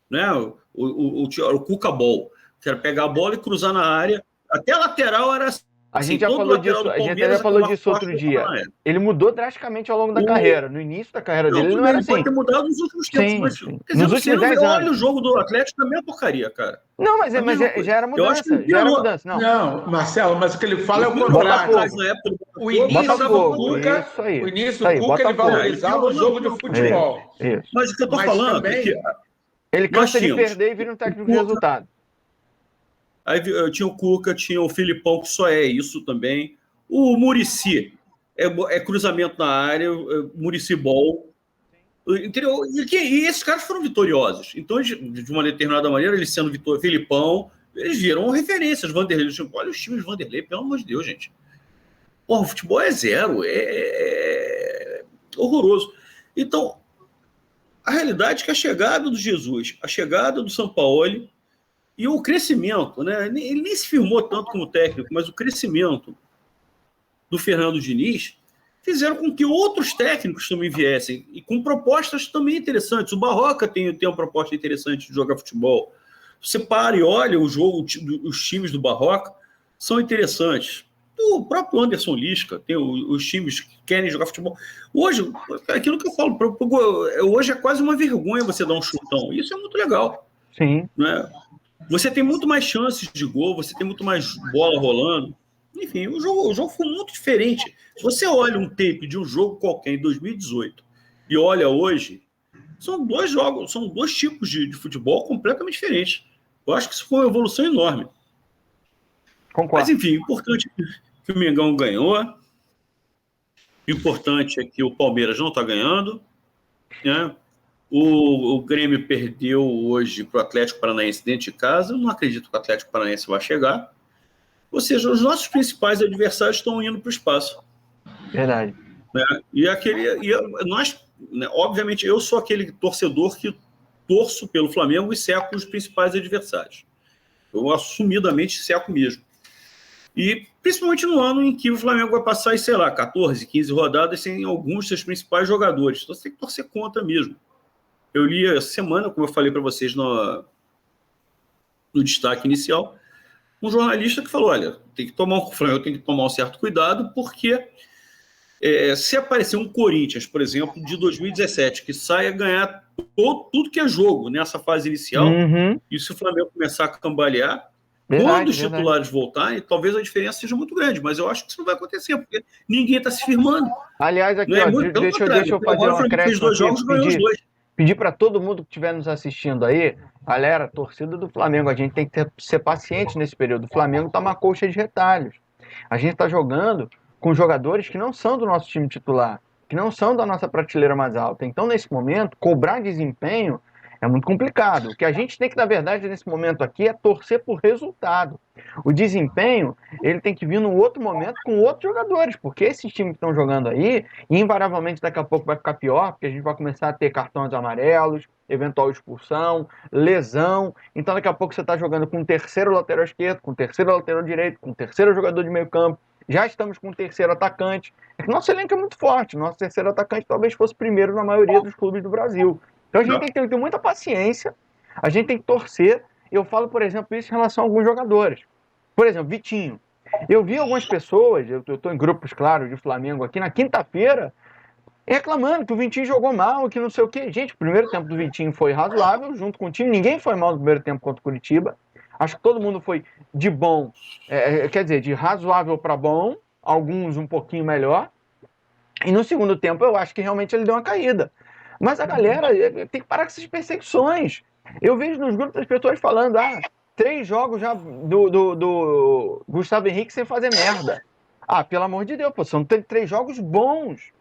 né? O Cuca Ball, que era pegar a bola e cruzar na área, até a lateral era assim. A gente já falou disso, a gente já falou disso outro dia. Ele mudou drasticamente ao longo da carreira. No início da carreira dele, ele não era assim. Pode ter mudado nos últimos tempos, sim, mas sim. Quer dizer, nos últimos 10 anos. Olha o jogo do Atlético, também é porcaria, cara. Não, mas já era mudança. Já era mudança. Não, Marcelo, mas o que ele fala é o contrário. O início do Cuca, ele valorizava o jogo de futebol. Isso. Mas o que eu estou falando é que ele cansa de perder e vira um técnico de resultado. Aí tinha o Cuca, tinha o Filipão, que só é isso também. O Muricy é cruzamento na área, Muricy Ball. Entendeu? E esses caras foram vitoriosos. Então, de uma determinada maneira, eles sendo Filipão, eles viram referências. Vanderlei, olha os times de Vanderlei, pelo amor de Deus, gente. Porra, o futebol é zero, é horroroso. Então, a realidade é que a chegada do Jesus, a chegada do Sampaoli e o crescimento, né? Ele nem se firmou tanto como técnico, mas o crescimento do Fernando Diniz fizeram com que outros técnicos também viessem, e com propostas também interessantes. O Barroca tem uma proposta interessante de jogar futebol. Você para e olha o jogo, os times do Barroca são interessantes. O próprio Anderson Lisca tem os times que querem jogar futebol. Hoje, aquilo que eu falo, hoje é quase uma vergonha você dar um chutão. Isso é muito legal. Sim. Né? Você tem muito mais chances de gol, você tem muito mais bola rolando. Enfim, o jogo foi muito diferente. Se você olha um tape de um jogo qualquer em 2018 e olha hoje, são dois tipos de futebol completamente diferentes. Eu acho que isso foi uma evolução enorme. Concordo. Mas, enfim, o importante é que o Mengão ganhou. O importante é que o Palmeiras não está ganhando. Né? O Grêmio perdeu hoje para o Atlético Paranaense dentro de casa. Eu não acredito que o Atlético Paranaense vai chegar. Ou seja, os nossos principais adversários estão indo para o espaço. Verdade. Né? Nós, né, obviamente, eu sou aquele torcedor que torço pelo Flamengo e seco os principais adversários. Eu assumidamente seco mesmo. E principalmente no ano em que o Flamengo vai passar, sei lá, 14, 15 rodadas sem alguns dos seus principais jogadores. Então você tem que torcer contra mesmo. Eu li essa semana, como eu falei para vocês no destaque inicial, um jornalista que falou, olha, o Flamengo tem que tomar um certo cuidado, porque se aparecer um Corinthians, por exemplo, de 2017, que saia ganhar tudo que é jogo nessa fase inicial, e se o Flamengo começar a cambalear, quando os titulares voltarem, talvez a diferença seja muito grande, mas eu acho que isso não vai acontecer, porque ninguém está se firmando. Aliás, aqui, deixa eu fazer uma acréscimo aqui, pedir para todo mundo que estiver nos assistindo aí, galera, torcida do Flamengo, a gente tem que ser paciente nesse período. O Flamengo está uma colcha de retalhos. A gente está jogando com jogadores que não são do nosso time titular, que não são da nossa prateleira mais alta. Então, nesse momento, cobrar desempenho é muito complicado. O que a gente tem que, na verdade, nesse momento aqui, é torcer por resultado. O desempenho, ele tem que vir num outro momento com outros jogadores, porque esses times que estão jogando aí, invariavelmente daqui a pouco vai ficar pior, porque a gente vai começar a ter cartões amarelos, eventual expulsão, lesão. Então, daqui a pouco você está jogando com o terceiro lateral esquerdo, com o terceiro lateral direito, com o terceiro jogador de meio campo. Já estamos com o terceiro atacante. É que nosso elenco é muito forte. Nosso terceiro atacante talvez fosse primeiro na maioria dos clubes do Brasil. Então a gente tem que ter muita paciência. A gente tem que torcer. Eu falo, por exemplo, isso em relação a alguns jogadores. Por exemplo, Vitinho. Eu vi algumas pessoas, eu estou em grupos, claro, de Flamengo aqui, na quinta-feira, reclamando que o Vitinho jogou mal, que não sei o quê. Gente, o primeiro tempo do Vitinho foi razoável, junto com o time. Ninguém foi mal no primeiro tempo contra o Curitiba. Acho que todo mundo foi de bom, quer dizer, de razoável para bom, alguns um pouquinho melhor. E no segundo tempo eu acho que realmente ele deu uma caída. Mas a galera tem que parar com essas perseguições. Eu vejo nos grupos das pessoas falando, 3 jogos já do Gustavo Henrique sem fazer merda. Pelo amor de Deus, pô, são 3 jogos bons.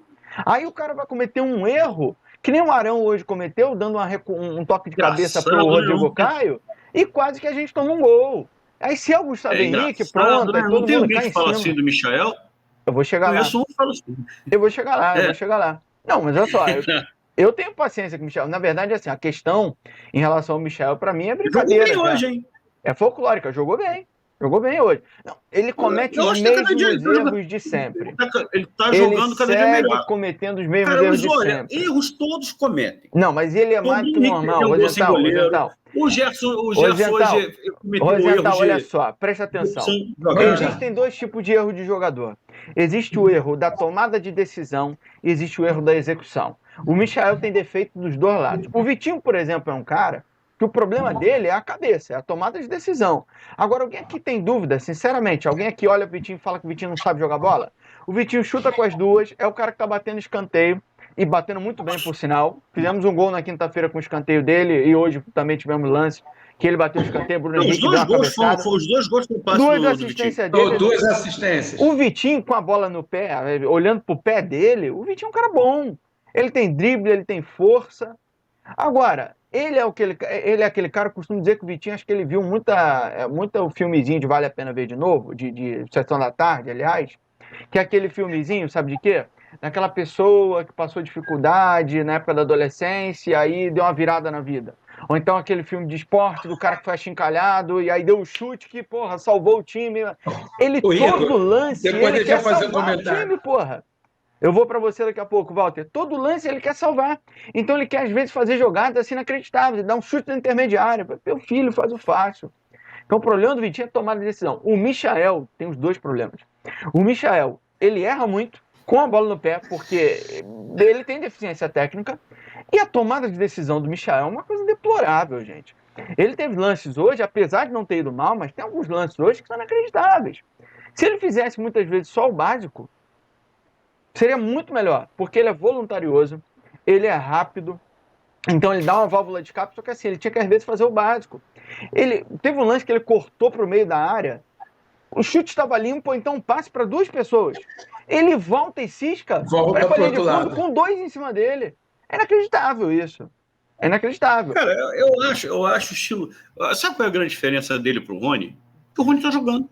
Aí o cara vai cometer um erro, que nem o Arão hoje cometeu, dando um toque de cabeça pro Rodrigo Caio, e quase que a gente toma um gol. Aí se é o Gustavo Henrique, pronto, aí todo mundo cai em cima. Assim do Michael? Eu vou chegar lá. Eu vou chegar lá. Não, mas olha só, eu tenho paciência com o Michel. Na verdade, assim, a questão em relação ao Michel, pra mim, é brincadeira. Jogou bem hoje, hein? É folclórica, jogou bem hoje. Não, ele comete os mesmos erros de sempre. Ele tá jogando cada dia melhor. Ele segue cometendo os mesmos erros de sempre. Erros todos cometem. Não, mas ele é mais do que normal. O Gerson hoje cometeu um erro. Olha só, presta atenção. Existem 2 tipos de erro de jogador. Existe o erro da tomada de decisão e existe o erro da execução. O Michael tem defeito dos 2 lados. O Vitinho, por exemplo, é um cara que o problema dele é a cabeça, é a tomada de decisão. Agora, alguém aqui tem dúvida, sinceramente? Alguém aqui olha o Vitinho e fala que o Vitinho não sabe jogar bola? O Vitinho chuta com as 2, é o cara que tá batendo escanteio, e batendo muito bem, por sinal. Fizemos um gol na quinta-feira com o escanteio dele, e hoje também tivemos lance, que ele bateu o escanteio, Bruno Henrique deu uma cabeçada. Os 2 gols foram passos 2 assistências dele. 2 assistências. O Vitinho, com a bola no pé, olhando pro pé dele, o Vitinho é um cara bom. Ele tem drible, ele tem força. Agora, ele é aquele cara, eu costumo dizer que o Vitinho, acho que ele viu muito filmezinho de Vale a Pena Ver de Novo, de Sessão da Tarde, aliás, que é aquele filmezinho, sabe de quê? Daquela pessoa que passou dificuldade na época da adolescência e aí deu uma virada na vida. Ou então aquele filme de esporte do cara que foi achincalhado e aí deu um chute que, porra, salvou o time. Ele, todo lance, ele quer salvar o time, porra. Eu vou pra você daqui a pouco, Walter. Todo lance ele quer salvar. Então ele quer, às vezes, fazer jogadas assim inacreditáveis. Dar um chute na intermediária. Meu filho, faz o fácil. Então o problema do Vitinho é tomar a decisão. O Michael tem os 2 problemas. O Michael, ele erra muito com a bola no pé, porque ele tem deficiência técnica. E a tomada de decisão do Michael é uma coisa deplorável, gente. Ele teve lances hoje, apesar de não ter ido mal, mas tem alguns lances hoje que são inacreditáveis. Se ele fizesse muitas vezes só o básico, seria muito melhor, porque ele é voluntarioso, ele é rápido, então ele dá uma válvula de escape, só que assim, ele tinha que às vezes fazer o básico. Ele teve um lance que ele cortou para o meio da área, o chute estava limpo, então um passe para 2 pessoas. Ele volta e cisca para a parede de fundo com 2 em cima dele. É inacreditável isso. É inacreditável. Cara, eu acho o estilo... Sabe qual é a grande diferença dele pro Rony? Que o Rony tá jogando.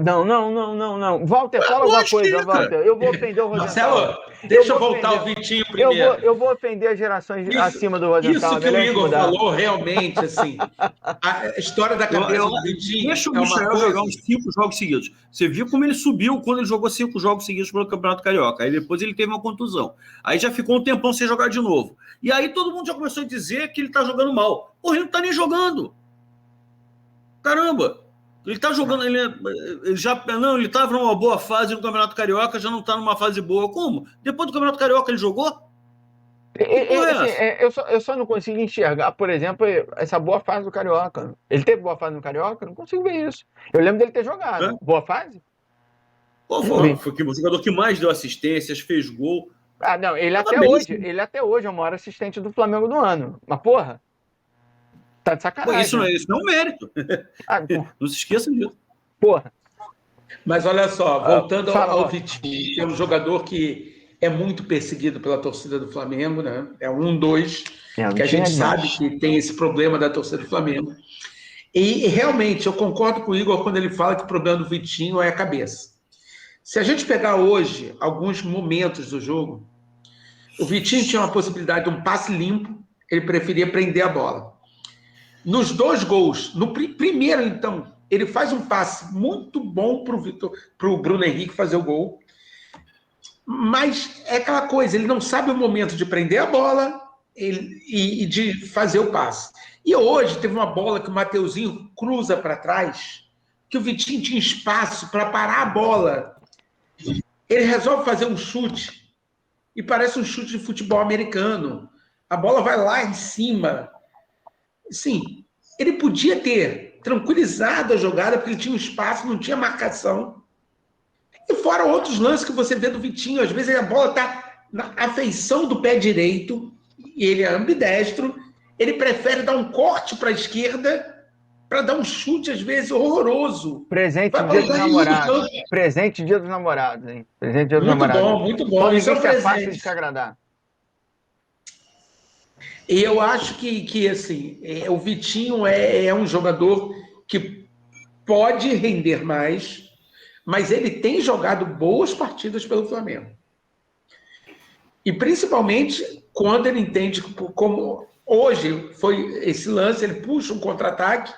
Não. Walter, fala alguma coisa, Walter. Eu vou ofender o Rosenthal. Marcelo, deixa eu voltar o Vitinho primeiro. Eu vou ofender as gerações acima do Rosenthal. Isso que o Igor falou, realmente, assim, a história da cabeça do Vitinho. Deixa o Michael jogar uns 5 jogos seguidos. Você viu como ele subiu quando ele jogou 5 jogos seguidos pelo Campeonato Carioca. Aí depois ele teve uma contusão. Aí já ficou um tempão sem jogar de novo. E aí todo mundo já começou a dizer que ele tá jogando mal. Porra, ele não tá nem jogando. Caramba! Ele tá jogando, ele estava numa boa fase no Campeonato Carioca, já não está numa fase boa. Como? Depois do Campeonato Carioca ele jogou? Eu só não consigo enxergar, por exemplo, essa boa fase do Carioca. Ele teve boa fase no Carioca? Não consigo ver isso. Eu lembro dele ter jogado. Boa fase? Foi o jogador que mais deu assistências, fez gol. Não, ele até hoje é o maior assistente do Flamengo do ano. Mas, porra, tá de sacanagem. Isso não é um mérito. Não se esqueça disso. Porra. Mas olha só, voltando ao Vitinho, que é um jogador que é muito perseguido pela torcida do Flamengo, né? É 2 que a gente sabe que tem esse problema da torcida do Flamengo. E realmente, eu concordo com o Igor quando ele fala que o problema do Vitinho é a cabeça. Se a gente pegar hoje alguns momentos do jogo, o Vitinho tinha uma possibilidade de um passe limpo, ele preferia prender a bola. Nos 2 gols, no primeiro, então, ele faz um passe muito bom para o Bruno Henrique fazer o gol, mas é aquela coisa, ele não sabe o momento de prender a bola e de fazer o passe. E hoje teve uma bola que o Mateuzinho cruza para trás, que o Vitinho tinha espaço para parar a bola. Ele resolve fazer um chute, e parece um chute de futebol americano. A bola vai lá em cima. Sim, ele podia ter tranquilizado a jogada, porque ele tinha um espaço, não tinha marcação. E fora outros lances que você vê do Vitinho, às vezes a bola está na afeição do pé direito, e ele é ambidestro, ele prefere dar um corte para a esquerda para dar um chute, às vezes, horroroso. Presente Dia dos Namorados. Presente Dia dos Namorados, hein? Presente Dia dos Namorados. Muito bom. Isso é fácil de se agradar. E eu acho que assim, o Vitinho é um jogador que pode render mais, mas ele tem jogado boas partidas pelo Flamengo. E principalmente quando ele entende como hoje foi esse lance, ele puxa um contra-ataque,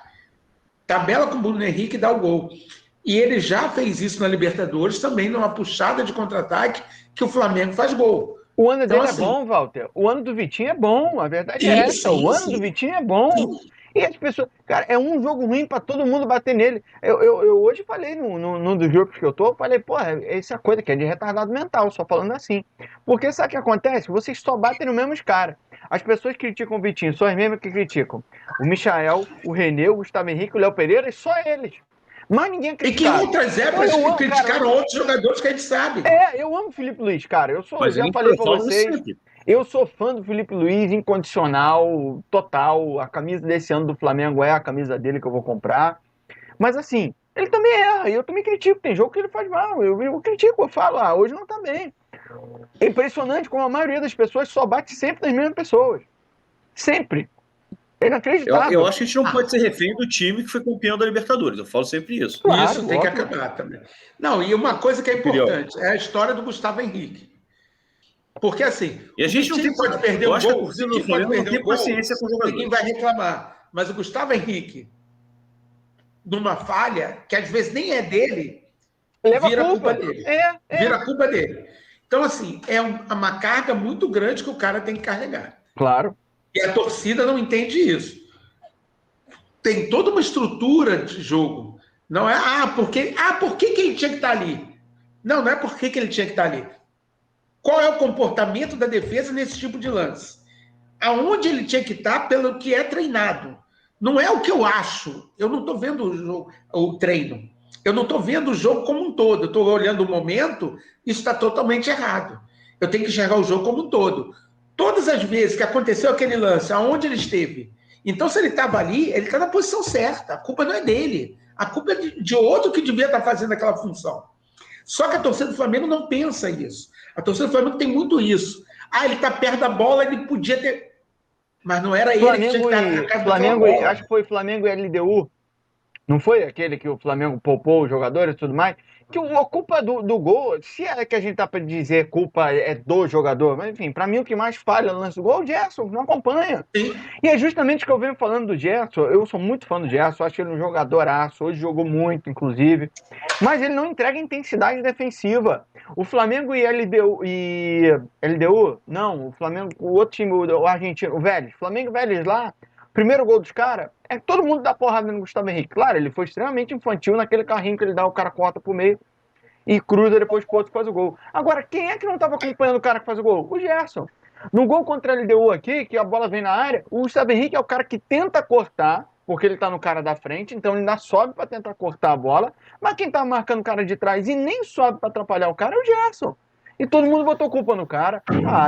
tabela com o Bruno Henrique e dá o gol. E ele já fez isso na Libertadores também, numa puxada de contra-ataque, que o Flamengo faz gol. O ano dele é bom, Walter. O ano do Vitinho é bom, a verdade é essa. O ano do Vitinho é bom. E as pessoas... Cara, é um jogo ruim pra todo mundo bater nele. Eu hoje falei num dos grupos que eu tô, falei, porra, essa coisa que é de retardado mental, só falando assim. Porque sabe o que acontece? Vocês só batem no mesmo cara. As pessoas criticam o Vitinho, são as mesmas que criticam o Michael, o René, o Gustavo Henrique, o Léo Pereira, e só eles. Mas ninguém critica. E que outras épocas criticaram outros jogadores que a gente sabe. Eu amo o Felipe Luiz, cara. Eu já falei pra vocês. Eu sou fã do Felipe Luiz, incondicional, total. A camisa desse ano do Flamengo é a camisa dele que eu vou comprar. Mas assim, ele também erra, e eu também critico. Tem jogo que ele faz mal, eu critico, eu falo, hoje não tá bem. É impressionante como a maioria das pessoas só bate sempre nas mesmas pessoas. Sempre. É inacreditável. Eu acho que a gente não pode ser refém do time que foi campeão da Libertadores. Eu falo sempre isso. Claro, isso tem que acabar também. Não, e uma coisa que é importante é a história do Gustavo Henrique. Porque assim, e a gente não tem pode perder o gol, não tem paciência com o jogador. Ninguém vai reclamar. Mas o Gustavo Henrique, numa falha, que às vezes nem é dele, vira a culpa dele. Vira a culpa dele. Então, assim, é uma carga muito grande que o cara tem que carregar. Claro. E a torcida não entende isso. Tem toda uma estrutura de jogo. Não é, por que ele tinha que estar ali? Não é por que ele tinha que estar ali. Qual é o comportamento da defesa nesse tipo de lance? Aonde ele tinha que estar pelo que é treinado. Não é o que eu acho. Eu não estou vendo o treino. Eu não estou vendo o jogo como um todo. Eu estou olhando o momento, isso está totalmente errado. Eu tenho que enxergar o jogo como um todo. Todas as vezes que aconteceu aquele lance, aonde ele esteve. Então, se ele estava ali, ele está na posição certa. A culpa não é dele. A culpa é de outro que devia estar fazendo aquela função. Só que a torcida do Flamengo não pensa isso. A torcida do Flamengo tem muito isso. Ele está perto da bola, ele podia ter... Mas não era ele que tinha que estar na casa daquela bola. Acho que foi Flamengo e LDU. Não foi aquele que o Flamengo poupou os jogadores e tudo mais? Que a culpa do gol, se é que a gente tá para dizer culpa é do jogador, mas enfim, para mim o que mais falha no lance do gol é o Gerson, não acompanha. Sim. E é justamente o que eu venho falando do Gerson. Eu sou muito fã do Gerson, acho ele um jogadoraço, hoje jogou muito, inclusive, mas ele não entrega intensidade defensiva. O Flamengo e LDU, não, o Flamengo, o outro time, o argentino, o Vélez, Flamengo e Vélez lá, primeiro gol dos caras, é que todo mundo dá porrada no Gustavo Henrique. Claro, ele foi extremamente infantil naquele carrinho que ele dá, o cara corta pro meio e cruza depois pro outro que faz o gol. Agora, quem é que não estava acompanhando o cara que faz o gol? O Gerson. No gol contra a LDU aqui, que a bola vem na área, o Gustavo Henrique é o cara que tenta cortar, porque ele tá no cara da frente, então ele ainda sobe para tentar cortar a bola, mas quem tá marcando o cara de trás e nem sobe para atrapalhar o cara é o Gerson. E todo mundo botou culpa no cara.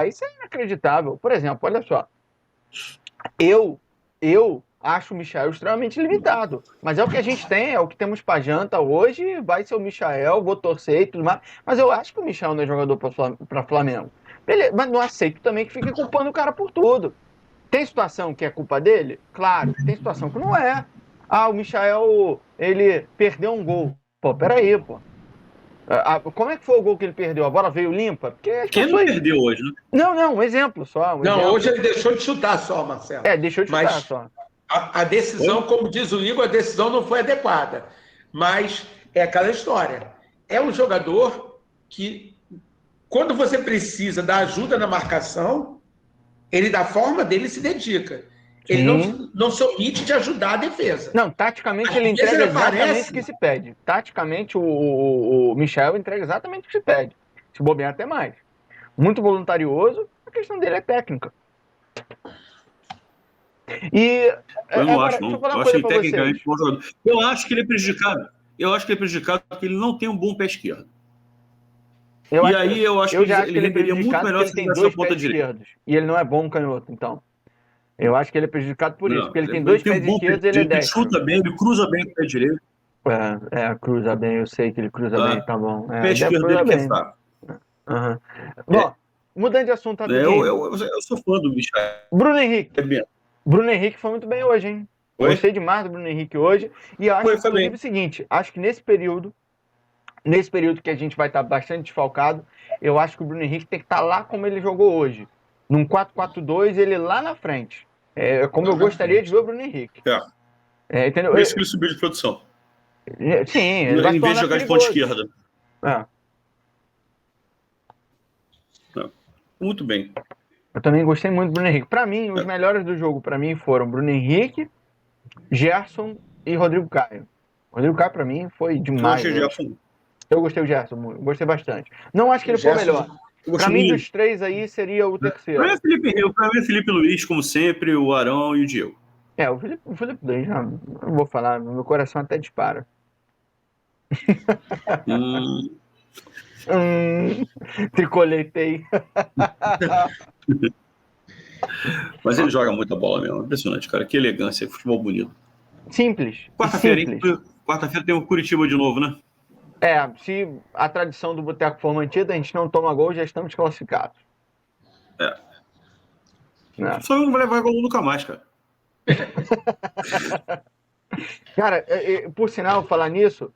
Isso é inacreditável. Por exemplo, olha só. Eu acho o Michael extremamente limitado. Mas é o que a gente tem, é o que temos pra janta hoje. Vai ser o Michael, vou torcer e tudo mais. Mas eu acho que o Michael não é jogador pra Flamengo. Beleza, mas não aceito também que fique culpando o cara por tudo. Tem situação que é culpa dele? Claro. Tem situação que não é. O Michael, ele perdeu um gol. Pô, peraí, pô. Como é que foi o gol que ele perdeu? A bola veio limpa? Porque quem não perdeu hoje, né? Não, um exemplo só. Hoje ele deixou de chutar só, Marcelo. Deixou de chutar só. A decisão, como diz o Igor, a decisão não foi adequada. Mas é aquela história. É um jogador que, quando você precisa da ajuda na marcação, Ele, da forma dele, se dedica. Ele não se omite de ajudar a defesa. Não, taticamente Às ele vezes entrega ele exatamente aparece- o que se pede. Taticamente o Michel entrega exatamente o que se pede. Se bobear até mais. Muito voluntarioso, a questão dele é técnica. E Eu não agora, acho, deixa eu não. falar Eu uma acho coisa ele pra vocês. tecnicamente um bom jogador. Eu acho que ele é prejudicado. Eu acho que ele é prejudicado porque ele não tem um bom pé esquerdo. Eu acho que já acho que ele ele é renderia muito prejudicado porque melhor ele se ele tem tivesse dois na ponta pés direita. esquerdos. E ele não é bom canhoto, então. Eu acho que ele é prejudicado por isso, Não, porque ele tem ele dois tem um pés bom pé esquerdos e ele é direito, ele destro. chuta bem, ele cruza bem com o pé direito. Cruza bem, eu sei que ele cruza Tá? bem, tá bom. O pé esquerdo dele que é fraco. Uhum. Bom, mudando de assunto rapidinho. Eu sou fã do Michel. Bruno Henrique. Bruno Henrique foi muito bem hoje, hein? Oi? Gostei demais do Bruno Henrique hoje. E acho, Foi inclusive, bem. o seguinte: acho que nesse período que a gente vai estar bastante desfalcado, eu acho que o Bruno Henrique tem que estar lá como ele jogou hoje. Num 4-4-2, ele lá na frente. Como eu gostaria de ver o Bruno Henrique. Entendeu? Por isso que ele subiu de produção. Sim, ele vai em vez de jogar de ponta esquerda. Muito bem. Eu também gostei muito do Bruno Henrique. Para mim, os melhores do jogo para mim foram Bruno Henrique, Gerson e Rodrigo Caio. Rodrigo Caio para mim foi demais. Eu gostei do Gerson, gostei bastante. Não acho que ele foi o melhor. Para mim, dos três aí, seria o terceiro. Para mim é Felipe Luiz, como sempre, o Arão e o Diego. O Felipe Luiz, não vou falar, meu coração até dispara. Tricoletei. Mas ele joga muita bola mesmo. Impressionante, cara. Que elegância, futebol bonito. Simples. Quarta-feira tem o Curitiba de novo, né? Se a tradição do boteco for mantida, a gente não toma gol, já estamos classificados. Só não vai levar gol nunca mais, cara. Cara, por sinal, falar nisso,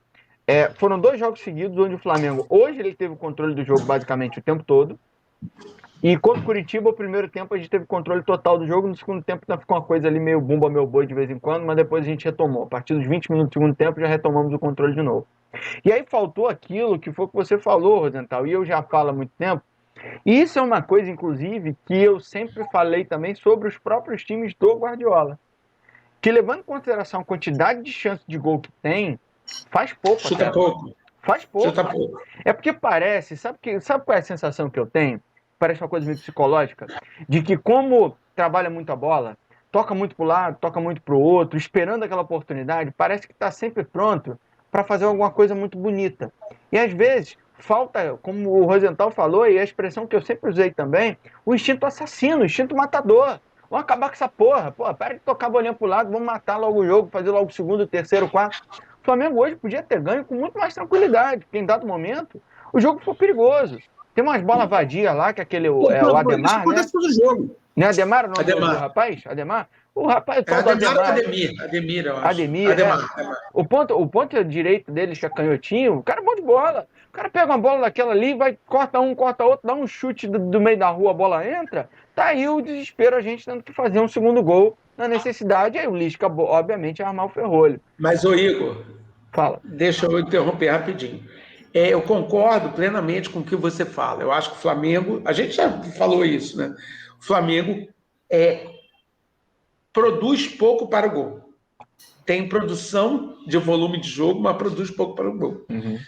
foram 2 jogos seguidos onde o Flamengo, hoje ele teve o controle do jogo basicamente o tempo todo, e contra o Curitiba, o primeiro tempo a gente teve controle total do jogo, no segundo tempo ficou uma coisa ali meio bumba meu boi de vez em quando, mas depois a gente retomou. A partir dos 20 minutos do segundo tempo já retomamos o controle de novo. E aí faltou aquilo que foi o que você falou, Rosenthal, e eu já falo há muito tempo, e isso é uma coisa, inclusive, que eu sempre falei também sobre os próprios times do Guardiola. Que levando em consideração a quantidade de chance de gol que tem, faz pouco. Chuta pouco. Faz pouco. Chuta pouco. É porque parece, sabe qual é a sensação que eu tenho? Parece uma coisa meio psicológica, de que como trabalha muito a bola, toca muito para o lado, toca muito para o outro, esperando aquela oportunidade, parece que está sempre pronto para fazer alguma coisa muito bonita. E às vezes falta, como o Rosenthal falou, e a expressão que eu sempre usei também, o instinto assassino, o instinto matador. Vamos acabar com essa porra. Para de tocar a bolinha pro lado, vamos matar logo o jogo, fazer logo o segundo, o terceiro, o quarto. O Flamengo hoje podia ter ganho com muito mais tranquilidade, porque em dado momento o jogo foi perigoso. Tem umas bolas vadias lá, que aquele o Ademar, isso acontece todo jogo. Não é Ademar o nome do rapaz? Ademar? O rapaz, Ademir, eu acho. Ademir. O ponto direito dele, que é canhotinho, o cara é bom de bola. O cara pega uma bola daquela ali, vai, corta um, corta outro, dá um chute do meio da rua, a bola entra. Tá aí o desespero, a gente tendo que fazer um segundo gol na necessidade. Aí o Lisca, obviamente, armar o ferrolho. Mas, ô Igor, fala. Deixa eu interromper rapidinho. Eu concordo plenamente com o que você fala. Eu acho que o Flamengo, a gente já falou isso, né? O Flamengo produz pouco para o gol. Tem produção de volume de jogo, mas produz pouco para o gol. Uhum.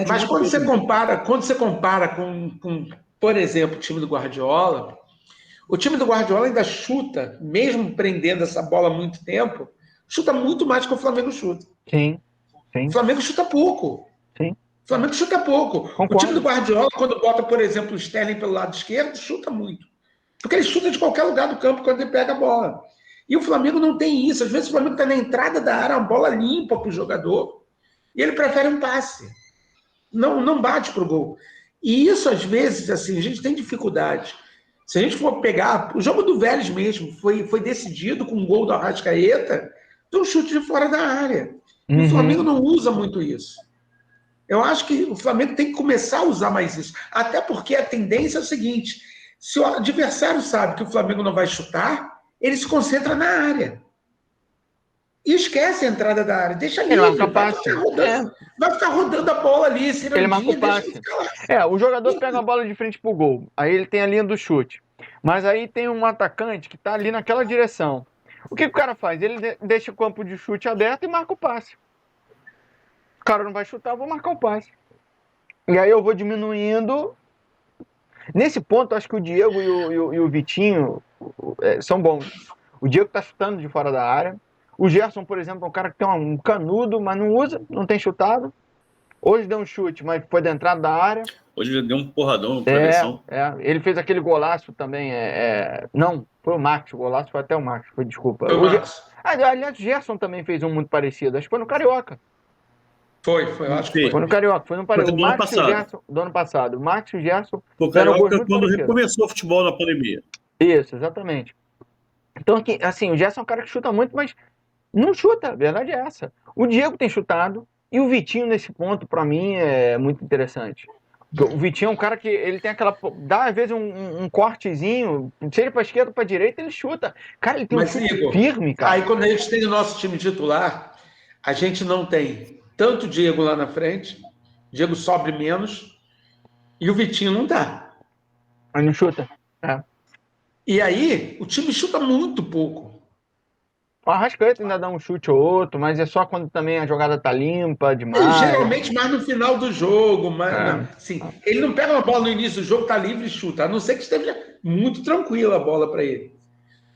Mas quando você compara com, por exemplo, o time do Guardiola, o time do Guardiola ainda chuta, mesmo prendendo essa bola há muito tempo, chuta muito mais que o Flamengo chuta. Sim. O Flamengo chuta pouco. Sim. O Flamengo chuta pouco. Concordo. O time do Guardiola, quando bota, por exemplo, o Sterling pelo lado esquerdo, chuta muito. Porque ele chuta de qualquer lugar do campo quando ele pega a bola. E o Flamengo não tem isso. Às vezes o Flamengo está na entrada da área, uma bola limpa para o jogador, e ele prefere um passe. Não bate para o gol. E isso, às vezes, assim, a gente tem dificuldade. Se a gente for pegar... O jogo do Vélez mesmo foi decidido com um gol do Arrascaeta de um chute de fora da área. E o Flamengo não usa muito isso. Eu acho que o Flamengo tem que começar a usar mais isso. Até porque a tendência é o seguinte: se o adversário sabe que o Flamengo não vai chutar, ele se concentra na área. E esquece a entrada da área. Deixa livre. Vai ficar rodando a bola ali. Ele marca o passe. O jogador pega a bola de frente pro gol. Aí ele tem a linha do chute. Mas aí tem um atacante que tá ali naquela direção. O que o cara faz? Ele deixa o campo de chute aberto e marca o passe. O cara não vai chutar, eu vou marcar o passe. E aí eu vou diminuindo. Nesse ponto, acho que o Diego e o Vitinho são bons. O Diego tá chutando de fora da área. O Gerson, por exemplo, é um cara que tem um canudo, mas não usa, não tem chutado. Hoje deu um chute, mas foi da entrada da área. Hoje ele deu um porradão no travessão. Ele fez aquele golaço também. Não, foi o Max, o golaço foi até o Max, desculpa. Foi o Max. Aliás, o Gerson também fez um muito parecido, acho que foi no Carioca. Foi, eu acho que foi. Foi no Carioca, foi no Carioca. Foi do ano passado. Gerson, do ano passado. O Max e o Gerson. O Carioca quando recomeçou o futebol na pandemia. Isso, exatamente. Então, assim, o Gerson é um cara que chuta muito, mas não chuta, a verdade é essa. O Diego tem chutado, e o Vitinho, nesse ponto, pra mim, é muito interessante. O Vitinho é um cara que ele tem aquela. Dá, às vezes, um cortezinho, seja pra esquerda ou pra direita, ele chuta. Cara, ele tem um chute firme, cara. Aí, quando a gente tem o nosso time titular, a gente não tem tanto o Diego lá na frente, o Diego sobe menos, e o Vitinho não dá. Mas não chuta. E aí, o time chuta muito pouco. O Arrascaeta ainda dá um chute ou outro, mas é só quando também a jogada tá limpa demais. Geralmente mais no final do jogo. Assim, ele não pega uma bola no início do jogo, tá livre e chuta. A não ser que esteja muito tranquila a bola para ele.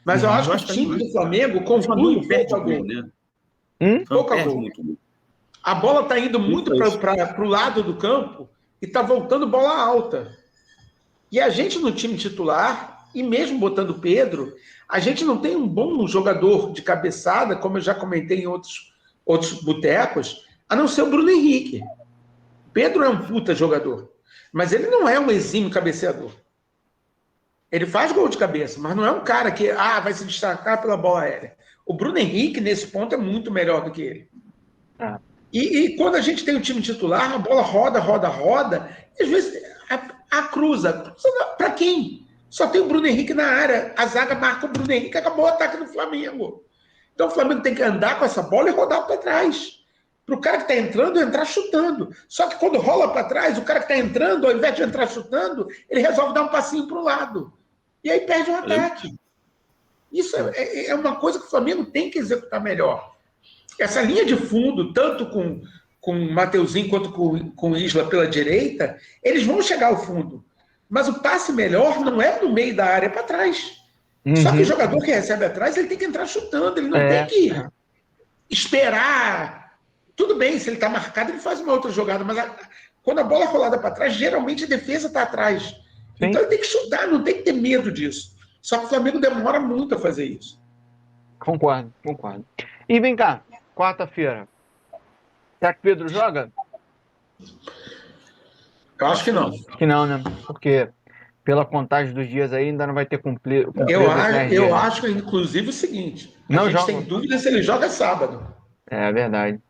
Mas eu acho que o time do Flamengo conclui o pouco a gol. Né? Pouco a gol. A bola tá indo muito para o lado do campo e tá voltando bola alta. E a gente no time titular, e mesmo botando o Pedro, a gente não tem um bom jogador de cabeçada, como eu já comentei em outros botecos, a não ser o Bruno Henrique. Pedro é um puta jogador, mas ele não é um exímio cabeceador. Ele faz gol de cabeça, mas não é um cara que vai se destacar pela bola aérea. O Bruno Henrique, nesse ponto, é muito melhor do que ele. E quando a gente tem o time titular, a bola roda, e às vezes a cruza para quem? Só tem o Bruno Henrique na área. A zaga marca o Bruno Henrique, acabou o ataque do Flamengo. Então o Flamengo tem que andar com essa bola e rodar para trás. Para o cara que está entrando, entrar chutando. Só que quando rola para trás, o cara que está entrando, ao invés de entrar chutando, ele resolve dar um passinho para o lado. E aí perde o ataque. Isso é uma coisa que o Flamengo tem que executar melhor. Essa linha de fundo, tanto com o Mateuzinho quanto com o Isla pela direita, eles vão chegar ao fundo. Mas o passe melhor não é no meio da área, é para trás. Só que o jogador que recebe atrás, ele tem que entrar chutando, ele não tem que esperar. Tudo bem, se ele está marcado, ele faz uma outra jogada, mas quando a bola é rolada para trás, geralmente a defesa está atrás. Sim. Então ele tem que chutar, não tem que ter medo disso. Só que o Flamengo demora muito a fazer isso. Concordo. E vem cá, quarta-feira. Será que Pedro joga? Eu acho que não. Acho que não, né? Porque pela contagem dos dias aí ainda não vai ter cumprido. Eu acho, inclusive, o seguinte. A gente tem dúvida se ele joga sábado. É verdade.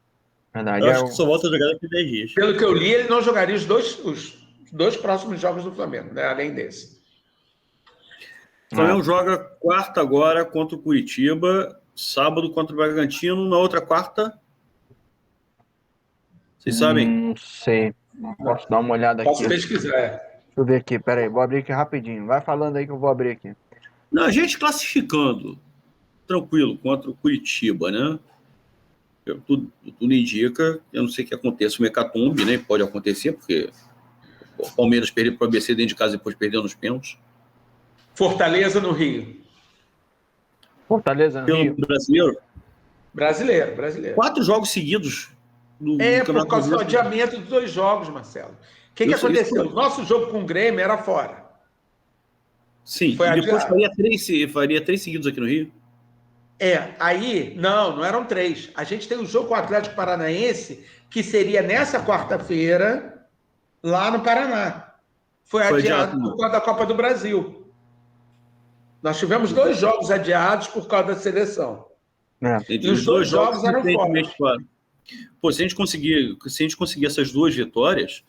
Eu acho que só volta a jogar daqui a 10 dias. Pelo que eu li, ele não jogaria os dois próximos jogos do Flamengo, né? Além desse. O Flamengo joga quarta agora contra o Curitiba, sábado contra o Bragantino, na outra quarta. Vocês sabem? Não sei. Posso dar uma olhada aqui. Posso pesquisar. Deixa eu ver aqui, peraí. Vou abrir aqui rapidinho. Vai falando aí que eu vou abrir aqui. Não, a gente classificando tranquilo contra o Curitiba, né? Tudo indica, eu não sei que aconteça um hecatombe, né? Pode acontecer, porque o Palmeiras perdeu para o ABC dentro de casa e depois perdeu nos pênaltis. Fortaleza no Rio. Fortaleza no Rio. Brasileiro? Brasileiro. 4 jogos seguidos. Por causa do adiamento dos 2 jogos, Marcelo. O que aconteceu? O nosso jogo com o Grêmio era fora. Sim, e depois faria 3 seguidos aqui no Rio. Aí, não eram 3. A gente tem o jogo com o Atlético Paranaense, que seria nessa quarta-feira, lá no Paraná. Foi adiado por causa da Copa do Brasil. Nós tivemos 2 jogos adiados por causa da seleção. E os 2 jogos eram fora. Pô, se a gente conseguir essas 2 vitórias,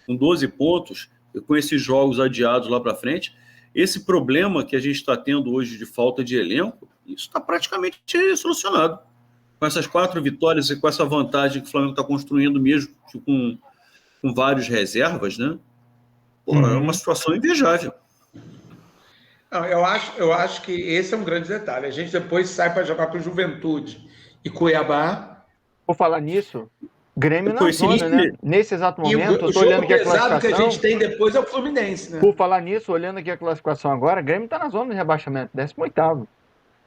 com 12 pontos, com esses jogos adiados lá para frente, esse problema que a gente está tendo hoje de falta de elenco, isso está praticamente solucionado. Com essas 4 vitórias e com essa vantagem que o Flamengo está construindo mesmo com vários reservas, né? Pô, é uma situação invejável. Não, eu acho que esse é um grande detalhe. A gente depois sai para jogar com Juventude e Cuiabá. Por falar nisso, Grêmio na zona, Coincidência, né? Nesse exato E momento, eu o tô olhando jogo aqui a pesado que a classificação. gente tem depois é o Fluminense, né? Por falar nisso, olhando aqui a classificação agora, Grêmio tá na zona de rebaixamento, 18º.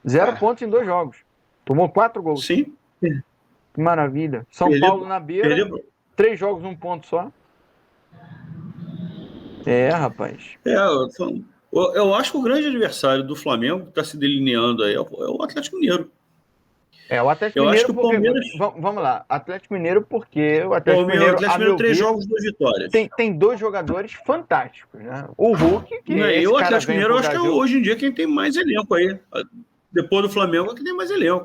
0 É. pontos em 2 jogos. Tomou 4 gols. sim. Que maravilha. São Perdeu, Paulo na beira, perdeu. 3 jogos, 1 ponto só. É, rapaz. Eu acho que o grande adversário do Flamengo que está se delineando aí é o Atlético Mineiro. É, o Atlético Eu acho Mineiro, que o porque. Palmeiras. Vamos lá. Atlético Mineiro, porque o O Atlético Mineiro, a Atlético meu Mineiro, 3 ver, jogos, 2 vitórias. tem 2 jogadores fantásticos, né? O Hulk, que E esse o cara Atlético veio Mineiro, pro eu acho que é Brasil. hoje em dia quem tem mais elenco aí. Depois do Flamengo, é quem tem mais elenco.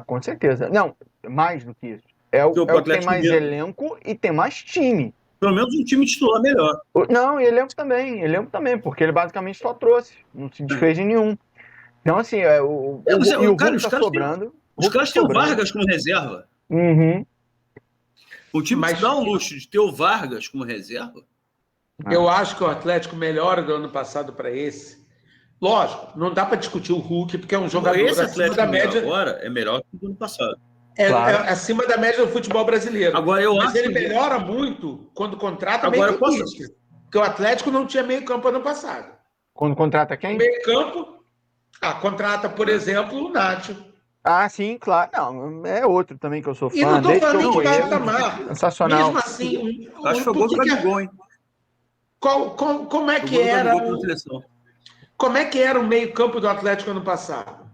Com certeza. Não, mais do que isso. É Porque o o que tem Atlético mais Mineiro, elenco e tem mais time. pelo menos um time titular melhor. Não, e elenco também, porque ele basicamente só trouxe, não se desfez em nenhum. Então, assim, e o Cara, Hulk tá sobrando. os Hulk tá caras têm o sobrando. Vargas como reserva. Uhum. O time Mas se dá o luxo de ter o Vargas como reserva. eu acho que o Atlético melhora do ano passado para esse. Lógico, não dá para discutir o Hulk, porque é um jogador Esse acima Atlético da Mineiro média. agora é melhor que o do ano passado. Claro. Acima da média do futebol brasileiro. Agora, eu Mas acho ele que- melhora muito quando contrata Agora, meio campista. Porque o Atlético não tinha meio campo ano passado. Quando contrata O quem? meio campo, contrata, por exemplo, o Nacho. Ah, sim, claro. Não, é outro também que eu sou E não fã. estou Desde que falando eu nem de conheço. patamar. Sensacional. Mesmo assim, Acho que foi gol do Gabigol, hein? como é Foi que gol do era Gabigol pela seleção. como é que era o meio campo do Atlético ano passado?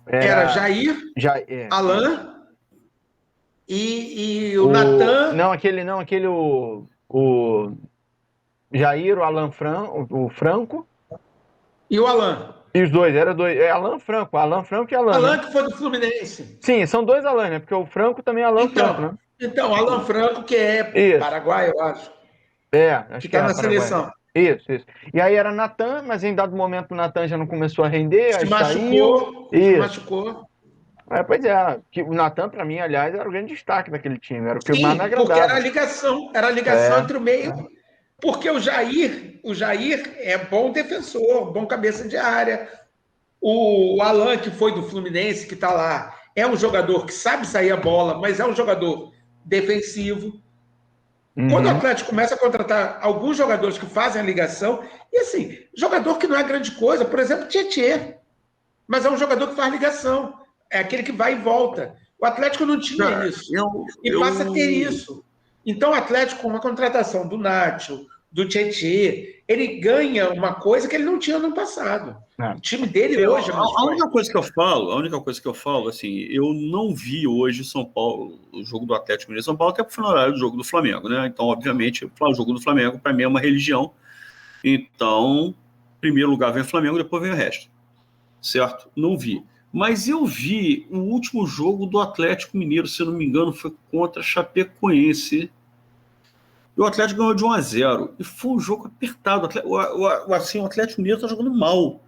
Era Era. Jair, Já, Alain e o Natan Não, aquele o Jair, o Alan o Franco. e o Alain. E os dois, era dois. É Alan Franco e Alan, Alain né? que foi do Fluminense. Sim, são 2 Alan, né? Porque o Franco também é Alan Franco, né? Então, Alan Franco, que é Isso. Paraguai, eu acho, Acho que que está é na Paraguai. seleção. Isso. E aí era Natan, mas em dado momento o Natan já não começou a render, Se aí saiu. machucou, se Isso. machucou. Pois é, que o Natan, pra mim, aliás, era o grande destaque daquele time, era o que mais me Sim, porque agradava. era a ligação É. entre o meio. Porque o Jair é bom defensor, bom cabeça de área. O Alan, que foi do Fluminense, que está lá, é um jogador que sabe sair a bola, mas é um jogador defensivo. Quando o Uhum. Atlético começa a contratar alguns jogadores que fazem a ligação, e assim, jogador que não é grande coisa, por exemplo, Tietê, mas é um jogador que faz ligação, é aquele que vai e volta. O Atlético não tinha isso, e passa a ter isso. Então, o Atlético, com a contratação do Nacho, do Tietê, ele ganha uma coisa que ele não tinha no passado. O time dele hoje é mais A única forte. coisa que eu falo, assim, eu não vi hoje São Paulo, o jogo do Atlético Mineiro. São Paulo até foi no horário do jogo do Flamengo, né? Então, obviamente, o jogo do Flamengo, para mim, é uma religião. Então, em primeiro lugar vem o Flamengo, depois vem o resto. Certo? Não vi. Mas eu vi o último jogo do Atlético Mineiro, se eu não me engano, foi contra a Chapecoense. E o Atlético ganhou de 1-0. E foi um jogo apertado. O Atlético Mineiro está jogando mal.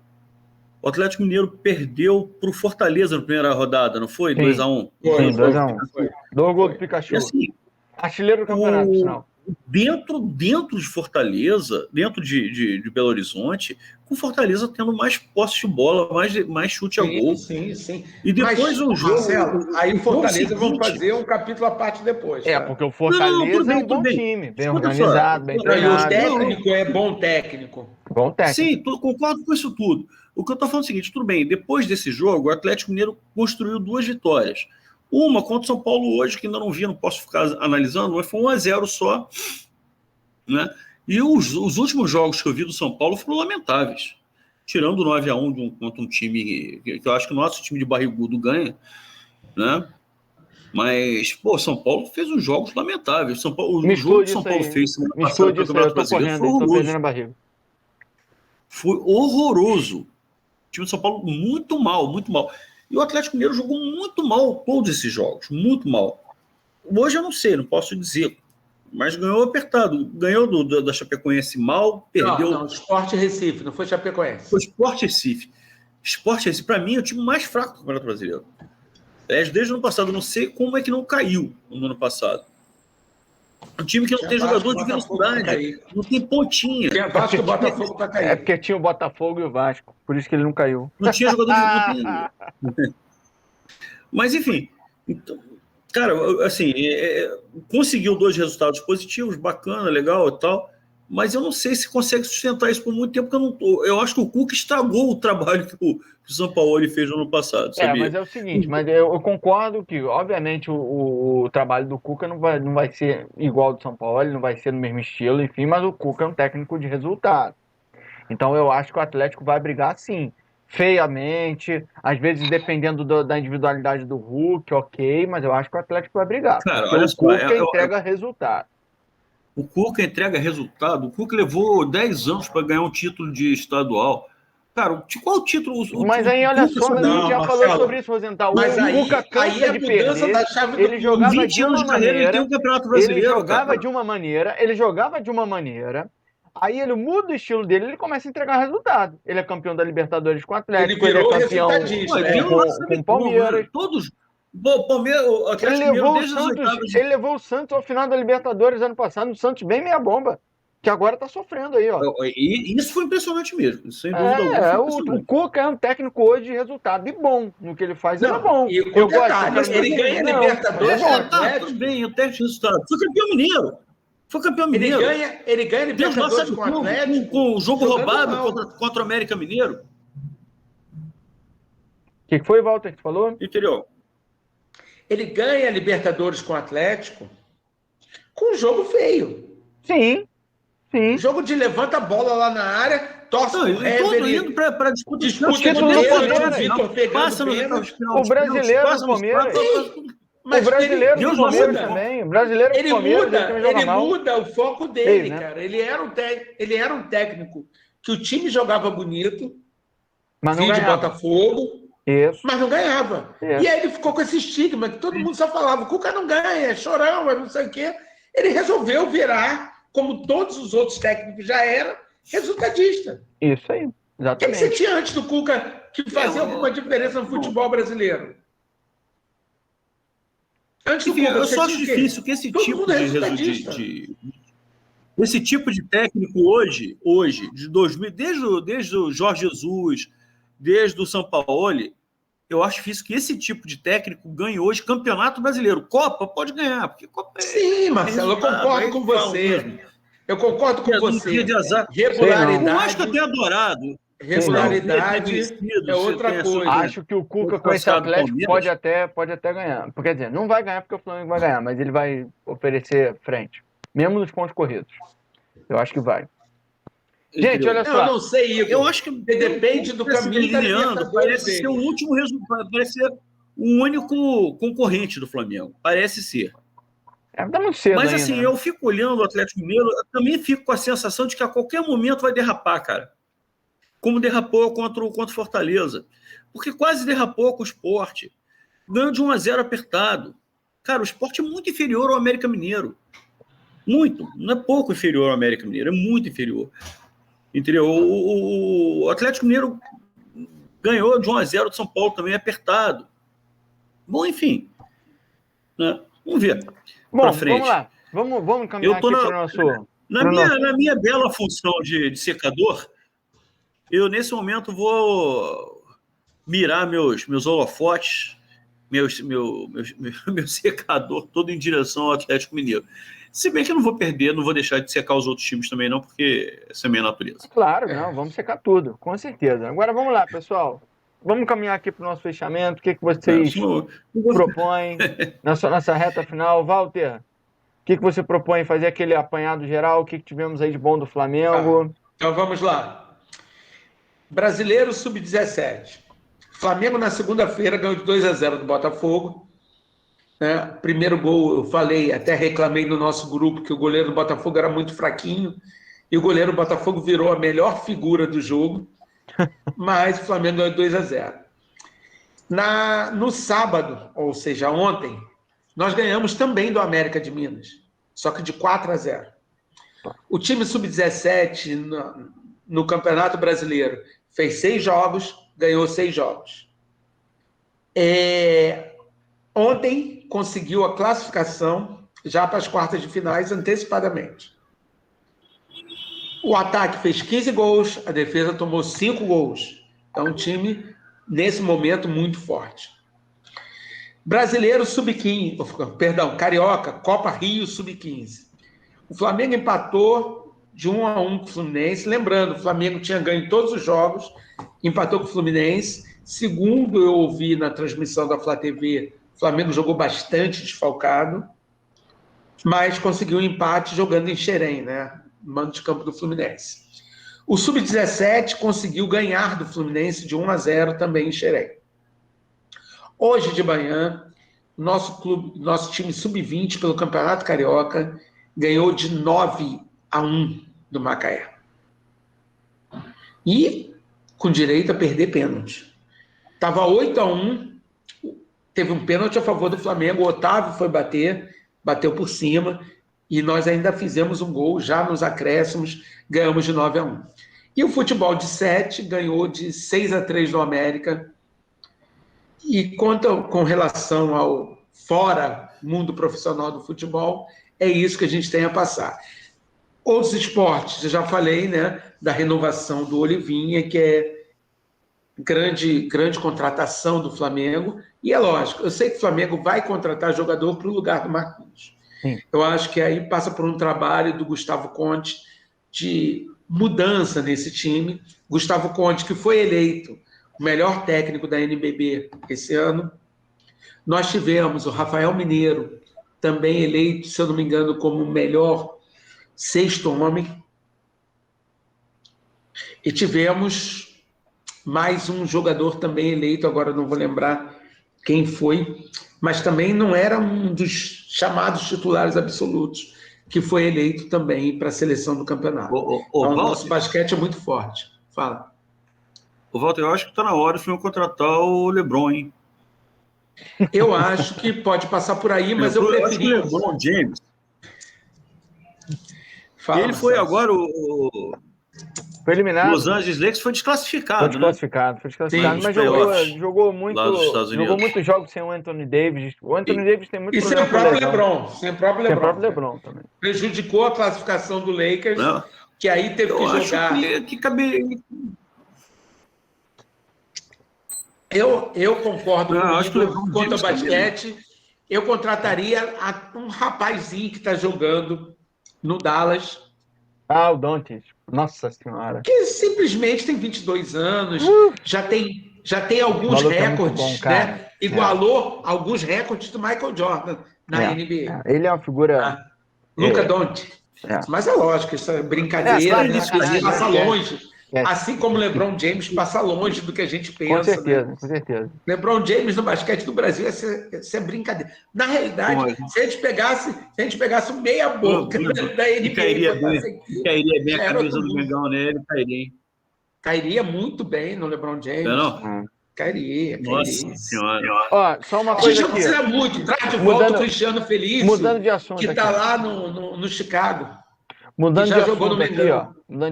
O Atlético Mineiro perdeu para o Fortaleza na primeira rodada, não foi? 2-1. Sim, 2-1. Do gol do Foi. Pikachu. E assim, Artilheiro do campeonato, final. dentro de Fortaleza, dentro de Belo Horizonte, com Fortaleza tendo mais posse de bola, mais chute a gol. Sim. E depois o jogo. Marcelo, aí o Fortaleza vão seguinte, fazer um capítulo à parte depois. Tá? Porque o Fortaleza é um bom time, bem organizado, bem treinado. E o técnico é bom técnico. Bom técnico. Sim, concordo com isso tudo. O que eu estou falando é o seguinte, tudo bem, depois desse jogo, o Atlético Mineiro construiu 2 vitórias. Uma contra o São Paulo hoje, que ainda não vi, não posso ficar analisando, mas foi 1-0 só. Né? E os últimos jogos que eu vi do São Paulo foram lamentáveis. Tirando o 9-1 contra um time que eu acho que o nosso time de barrigudo ganha, né? Mas, São Paulo fez uns jogos lamentáveis. O jogo que São Paulo fez semana passada no Campeonato Brasileiro foi horroroso. Tô perdendo a barriga. Foi horroroso. O time de São Paulo muito mal, muito mal. E o Atlético Mineiro jogou muito mal todos esses jogos, muito mal. Hoje eu não sei, não posso dizer. Mas ganhou apertado. Ganhou da Chapecoense mal, perdeu. Não, Sport Recife, não foi Chapecoense. Foi Sport Recife. Sport Recife, para mim, é o time mais fraco do Campeonato Brasileiro. Desde o ano passado, eu não sei como é que não caiu no ano passado. Um time que não tem jogador de velocidade, não tem pontinha. Tinha Vasco e Botafogo para cair. É porque tinha o Botafogo e o Vasco, por isso que ele não caiu. Não tinha jogador de... Não tem... Mas, enfim, então, cara, assim, conseguiu 2 resultados positivos, bacana, legal e tal, mas eu não sei se consegue sustentar isso por muito tempo, porque eu acho que o Cuca estragou o trabalho que o São Paulo fez no ano passado, sabia? Mas é o seguinte, mas eu concordo que, obviamente, o trabalho do Cuca não vai ser igual ao do São Paulo, não vai ser no mesmo estilo, enfim, mas o Cuca é um técnico de resultado. Então eu acho que o Atlético vai brigar sim, feiamente, às vezes dependendo da individualidade do Hulk, ok, mas eu acho que o Atlético vai brigar, Cara, porque olha o só, Cuca entrega resultado. O Cuca entrega resultado. O Cuca levou 10 anos para ganhar um título de estadual. Cara, qual título? Mas aí, olha Cuca só, mas a gente já Marcelo, falou sobre isso, Rosenthal. Mas O aí, Cuca cansa é de mudança perder. da chave do Ele clube. jogava 20 de anos uma de carreira, ele tem maneira. um campeonato brasileiro, Ele jogava cara. de uma maneira. Ele jogava de uma maneira. Aí ele muda o estilo dele, ele começa a entregar resultado. Ele é campeão da Libertadores com o Atlético, ele é virou campeão resultadista. com o Palmeiras. Todos. O Palmeiras, o Ele Atlético Mineiro, levou, o desde as Santos, oitavas. ele levou o Santos ao final da Libertadores ano passado, o Santos bem meia bomba, que agora tá sofrendo aí, ó. E isso foi impressionante mesmo, sem dúvida alguma. Foi O impressionante. Cuca é um técnico hoje de resultado e bom no que ele faz, ele é bom. E com detalhe, gosto, ele ganha Libertadores com o Atlético. Tudo bem, o técnico de resultado. Foi campeão mineiro. Foi campeão mineiro. Ele ganha Libertadores com o Atlético. Com o jogo roubado mal. contra o América Mineiro. O que foi, Walter, que tu falou? Interior. Ele ganha Libertadores com o Atlético com um jogo feio. Sim. Jogo de levanta a bola lá na área, torce pro todo indo para disputa o Vitor pegando passa no o brasileiro do Palmeiras. Mas o brasileiro do Palmeiras também. O brasileiro do Palmeiras ele muda o foco dele, cara. Ele era um técnico que o time jogava bonito, mas não de ganhava. Botafogo, Isso. mas não ganhava. Isso. E aí ele ficou com esse estigma que todo mundo só falava: o Cuca não ganha, é chorão, é não sei o quê. Ele resolveu virar, como todos os outros técnicos já eram, resultadista. Isso aí, O que exatamente. você tinha antes do Cuca que fazia alguma diferença no futebol brasileiro? Antes do Enfim, Cuca, eu você só tinha acho o quê? difícil que esse Todo tipo mundo é resultadista. esse tipo de técnico hoje, de 2000, desde o Jorge Jesus, desde o Sampaoli, eu acho difícil que esse tipo de técnico ganhe hoje campeonato brasileiro. Copa pode ganhar, porque Copa Sim, Marcelo, eu concordo com você. Eu concordo com você. De azar. Regularidade. Por mais que eu tenha adorado. Regularidade é outra coisa. Acho que o Cuca com esse Atlético pode até ganhar. Quer dizer, não vai ganhar porque o Flamengo vai ganhar, mas ele vai oferecer frente. Mesmo nos pontos corridos. Eu acho que vai. Gente, olha só. Eu não sei, Igor. Eu acho que depende do caminho da Libertadores. Parece ser o último resultado, parece ser o único concorrente do Flamengo. Parece ser. Tá muito cedo. Mas ainda, assim, né? eu fico olhando o Atlético Mineiro, eu também fico com a sensação de que a qualquer momento vai derrapar, cara. Como derrapou contra o Fortaleza. Porque quase derrapou com o Sport. Ganhou de 1-0 apertado. Cara, o Sport é muito inferior ao América Mineiro. Muito. Não é pouco inferior ao América Mineiro, é muito inferior. Entendeu? O Atlético Mineiro ganhou de 1-0 do São Paulo também apertado. Bom, enfim. Né? Vamos ver. Bom, frente. vamos lá. Vamos caminhar aqui para o nosso... Na minha bela função de secador, eu nesse momento vou mirar meus holofotes, meu secador todo em direção ao Atlético Mineiro. Se bem que eu não vou perder, não vou deixar de secar os outros times também não, porque essa é a minha natureza. Claro, não, vamos secar tudo, com certeza. Agora vamos lá, pessoal. Vamos caminhar aqui para o nosso fechamento. O que vocês propõem na nossa reta final? Walter, o que você propõe? Fazer aquele apanhado geral? O que tivemos aí de bom do Flamengo? Então vamos lá. Brasileiro Sub-17. Flamengo na segunda-feira ganhou de 2-0 do Botafogo. Primeiro gol, eu falei, até reclamei no nosso grupo que o goleiro do Botafogo era muito fraquinho. E o goleiro do Botafogo virou a melhor figura do jogo. Mas o Flamengo ganhou 2-0. No sábado, ou seja, ontem, nós ganhamos também do América de Minas, só que de 4-0. O time Sub-17 no Campeonato Brasileiro fez 6 jogos, ganhou 6 jogos. Ontem conseguiu a classificação já para as quartas de finais antecipadamente. O ataque fez 15 gols, a defesa tomou 5 gols. Então, um time, nesse momento, muito forte. Brasileiro Sub-15, perdão, Carioca, Copa Rio Sub-15. O Flamengo empatou de 1-1 com o Fluminense. Lembrando, o Flamengo tinha ganho todos os jogos, empatou com o Fluminense. Segundo eu ouvi na transmissão da Flá TV, o Flamengo jogou bastante desfalcado, mas conseguiu um empate jogando em Xerém, né? Mando de campo do Fluminense. O Sub-17 conseguiu ganhar do Fluminense de 1-0 também em Xerém. Hoje de manhã, nosso time Sub-20 pelo Campeonato Carioca ganhou de 9-1 do Macaé. E com direito a perder pênalti. Estava 8-1, teve um pênalti a favor do Flamengo, o Otávio foi bateu por cima, e nós ainda fizemos um gol já nos acréscimos, ganhamos de 9-1. E o futebol de 7 ganhou de 6-3 do América. E quanto com relação ao fora mundo profissional do futebol, é isso que a gente tem a passar. Outros esportes, eu já falei, né, da renovação do Olivinha, que é grande contratação do Flamengo, e é lógico, eu sei que o Flamengo vai contratar jogador para o lugar do Marquinhos. Sim. Eu acho que aí passa por um trabalho do Gustavo Conte de mudança nesse time. Gustavo Conte, que foi eleito o melhor técnico da NBB esse ano. Nós tivemos o Rafael Mineiro, também eleito, se eu não me engano, como o melhor sexto homem. E tivemos mais um jogador também eleito, agora não vou lembrar quem foi, mas também não era um dos chamados titulares absolutos, que foi eleito também para a seleção do campeonato. Então, o nosso basquete é muito forte. Fala. Ô, Walter, eu acho que está na hora de contratar o LeBron, hein? Eu acho que pode passar por aí, mas eu preferi... acho que o LeBron James... Fala, ele foi agora Foi eliminado. Los Angeles Lakers foi desclassificado, foi desclassificado, Sim, mas jogou muitos jogos sem o Anthony Davis. O Anthony Davis tem muito problema. E sem o próprio LeBron. Também. Prejudicou a classificação do Lakers, que aí teve que jogar. Eu concordo quanto ao basquete. Eu contrataria um rapazinho que está jogando no Dallas. O Doncic. Nossa Senhora. Que simplesmente tem 22 anos, já tem alguns recordes, né? Igualou alguns recordes do Michael Jordan na NBA. Ele é uma figura... Luka Doncic. Mas é lógico, isso é brincadeira, né? Passa longe. Assim como LeBron James passa longe do que a gente pensa. Com certeza. LeBron James no basquete do Brasil isso é brincadeira. Na realidade, se a gente pegasse meia boca da NBA... Cairia bem a camisa do Mengão nele, cairia. Cairia muito bem no LeBron James. Não? Cairia. Nossa Senhora. Só uma coisa aqui. Precisa muito. Traz de volta o Cristiano Felício, mudando de assunto, que está lá no Chicago. Mudando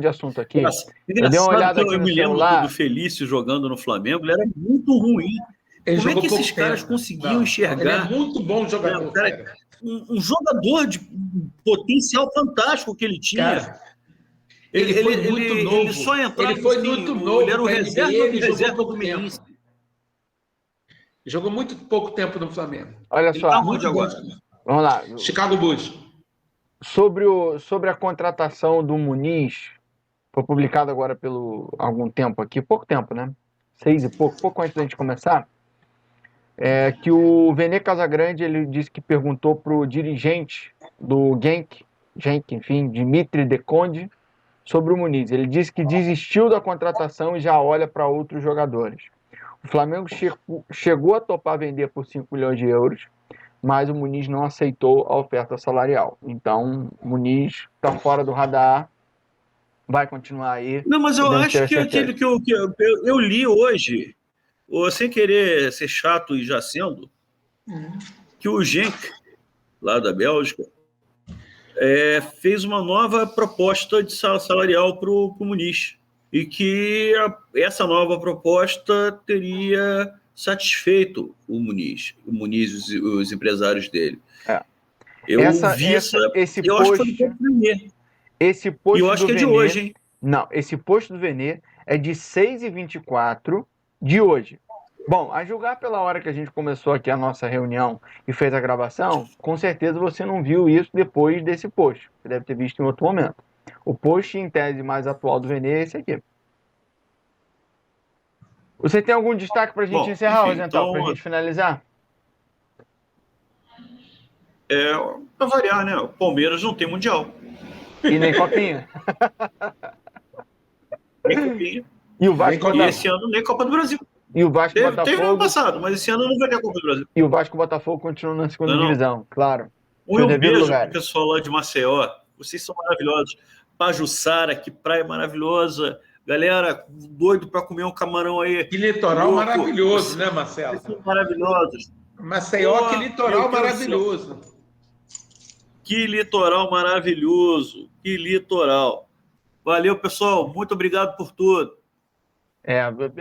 de assunto aqui, eu dei uma olhada aqui no celular. Do Felício jogando no Flamengo, ele era muito ruim. Como é que esses caras conseguiam enxergar? Ele é muito bom jogador. Um jogador de potencial fantástico que ele tinha. Cara, ele foi muito novo. Ele só entrava. Ele foi muito novo. Ele era o reserva do Fluminense. Jogou muito pouco tempo no Flamengo. Olha só. Vamos lá. Chicago Bulls. Sobre a contratação do Muniz, foi publicado agora pelo algum tempo aqui, pouco tempo, né? 6 e pouco antes da gente começar, que o Vene Casagrande, ele disse que perguntou para o dirigente do Genk, enfim, Dimitri Deconde, sobre o Muniz. Ele disse que desistiu da contratação e já olha para outros jogadores. O Flamengo chegou a topar vender por 5 milhões de euros, mas o Muniz não aceitou a oferta salarial. Então, o Muniz está fora do radar, vai continuar aí. Não, mas eu acho que aquilo que eu li hoje, sem querer ser chato e já sendo, que o Genk, lá da Bélgica, fez uma nova proposta de salarial para o Muniz. E que essa nova proposta teria satisfeito o Muniz e os empresários dele. Eu vi isso, esse eu acho que foi do post, próprio Vene. esse E post eu acho do que é de Vene, hoje, hein? não, esse post do Vene é de 6h24 de hoje. Bom, a julgar pela hora que a gente começou aqui a nossa reunião e fez a gravação, com certeza você não viu isso depois desse post. Você deve ter visto em outro momento. O post, em tese, mais atual do Vene é esse aqui. Você tem algum destaque para a gente Bom, encerrar, enfim, Rosenthal, para a então, gente finalizar? para variar, né? O Palmeiras não tem Mundial, E nem copinha? nem Copinha. E o Vasco Nem E Botafogo? esse ano nem Copa do Brasil. E o Vasco Teve ano Botafogo? passado, mas esse ano não vai ter Copa do Brasil. E o Vasco Botafogo continua na segunda Não, não. divisão, claro. Um Seus devidos beijo pro lugares. pessoal lá de Maceió. Vocês são maravilhosos. Pajuçara, que praia maravilhosa. Galera, doido para comer um camarão aí. Que litoral louco. maravilhoso, Vocês né, Marcelo? são maravilhosos. Maceió, que Pô, litoral meu Deus do maravilhoso. Que litoral maravilhoso. Que litoral. Valeu, pessoal. Muito obrigado por tudo.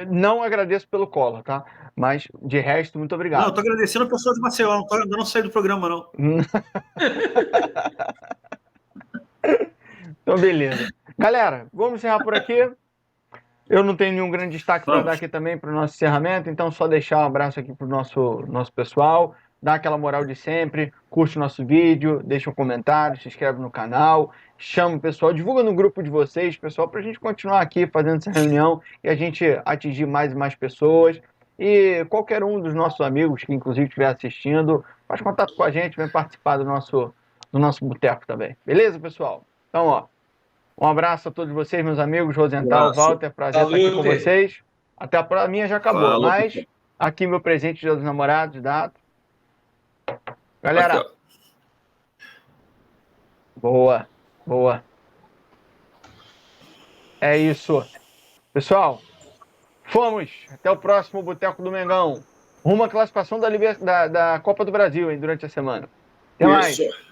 Não agradeço pelo colo, tá? Mas, de resto, muito Não, eu obrigado. tô agradecendo a pessoa de Maceió. Ainda não saí do programa, não. Então, beleza. Galera, vamos encerrar por aqui. Eu não tenho nenhum grande destaque para Vamos. dar aqui também para o nosso encerramento, então só deixar um abraço aqui para o nosso pessoal, dá aquela moral de sempre, curte o nosso vídeo, deixa um comentário, se inscreve no canal, chama o pessoal, divulga no grupo de vocês, pessoal, para a gente continuar aqui fazendo essa reunião e a gente atingir mais e mais pessoas. E qualquer um dos nossos amigos que inclusive estiver assistindo, faz contato com a gente, vem participar do nosso boteco também. Beleza, pessoal? Então, ó, um abraço a todos vocês, meus amigos. Rosenthal, Abraço. Walter, prazer estar aqui com Salute. vocês. Até a próxima. A minha já acabou, Falou, mas pessoal. aqui meu presente Dia dos Namorados dado. Galera, Aqui, ó. boa. É isso. Pessoal, fomos. Até o próximo Boteco do Mengão. Rumo à classificação da Copa do Brasil, hein, durante a semana. Até mais. Isso.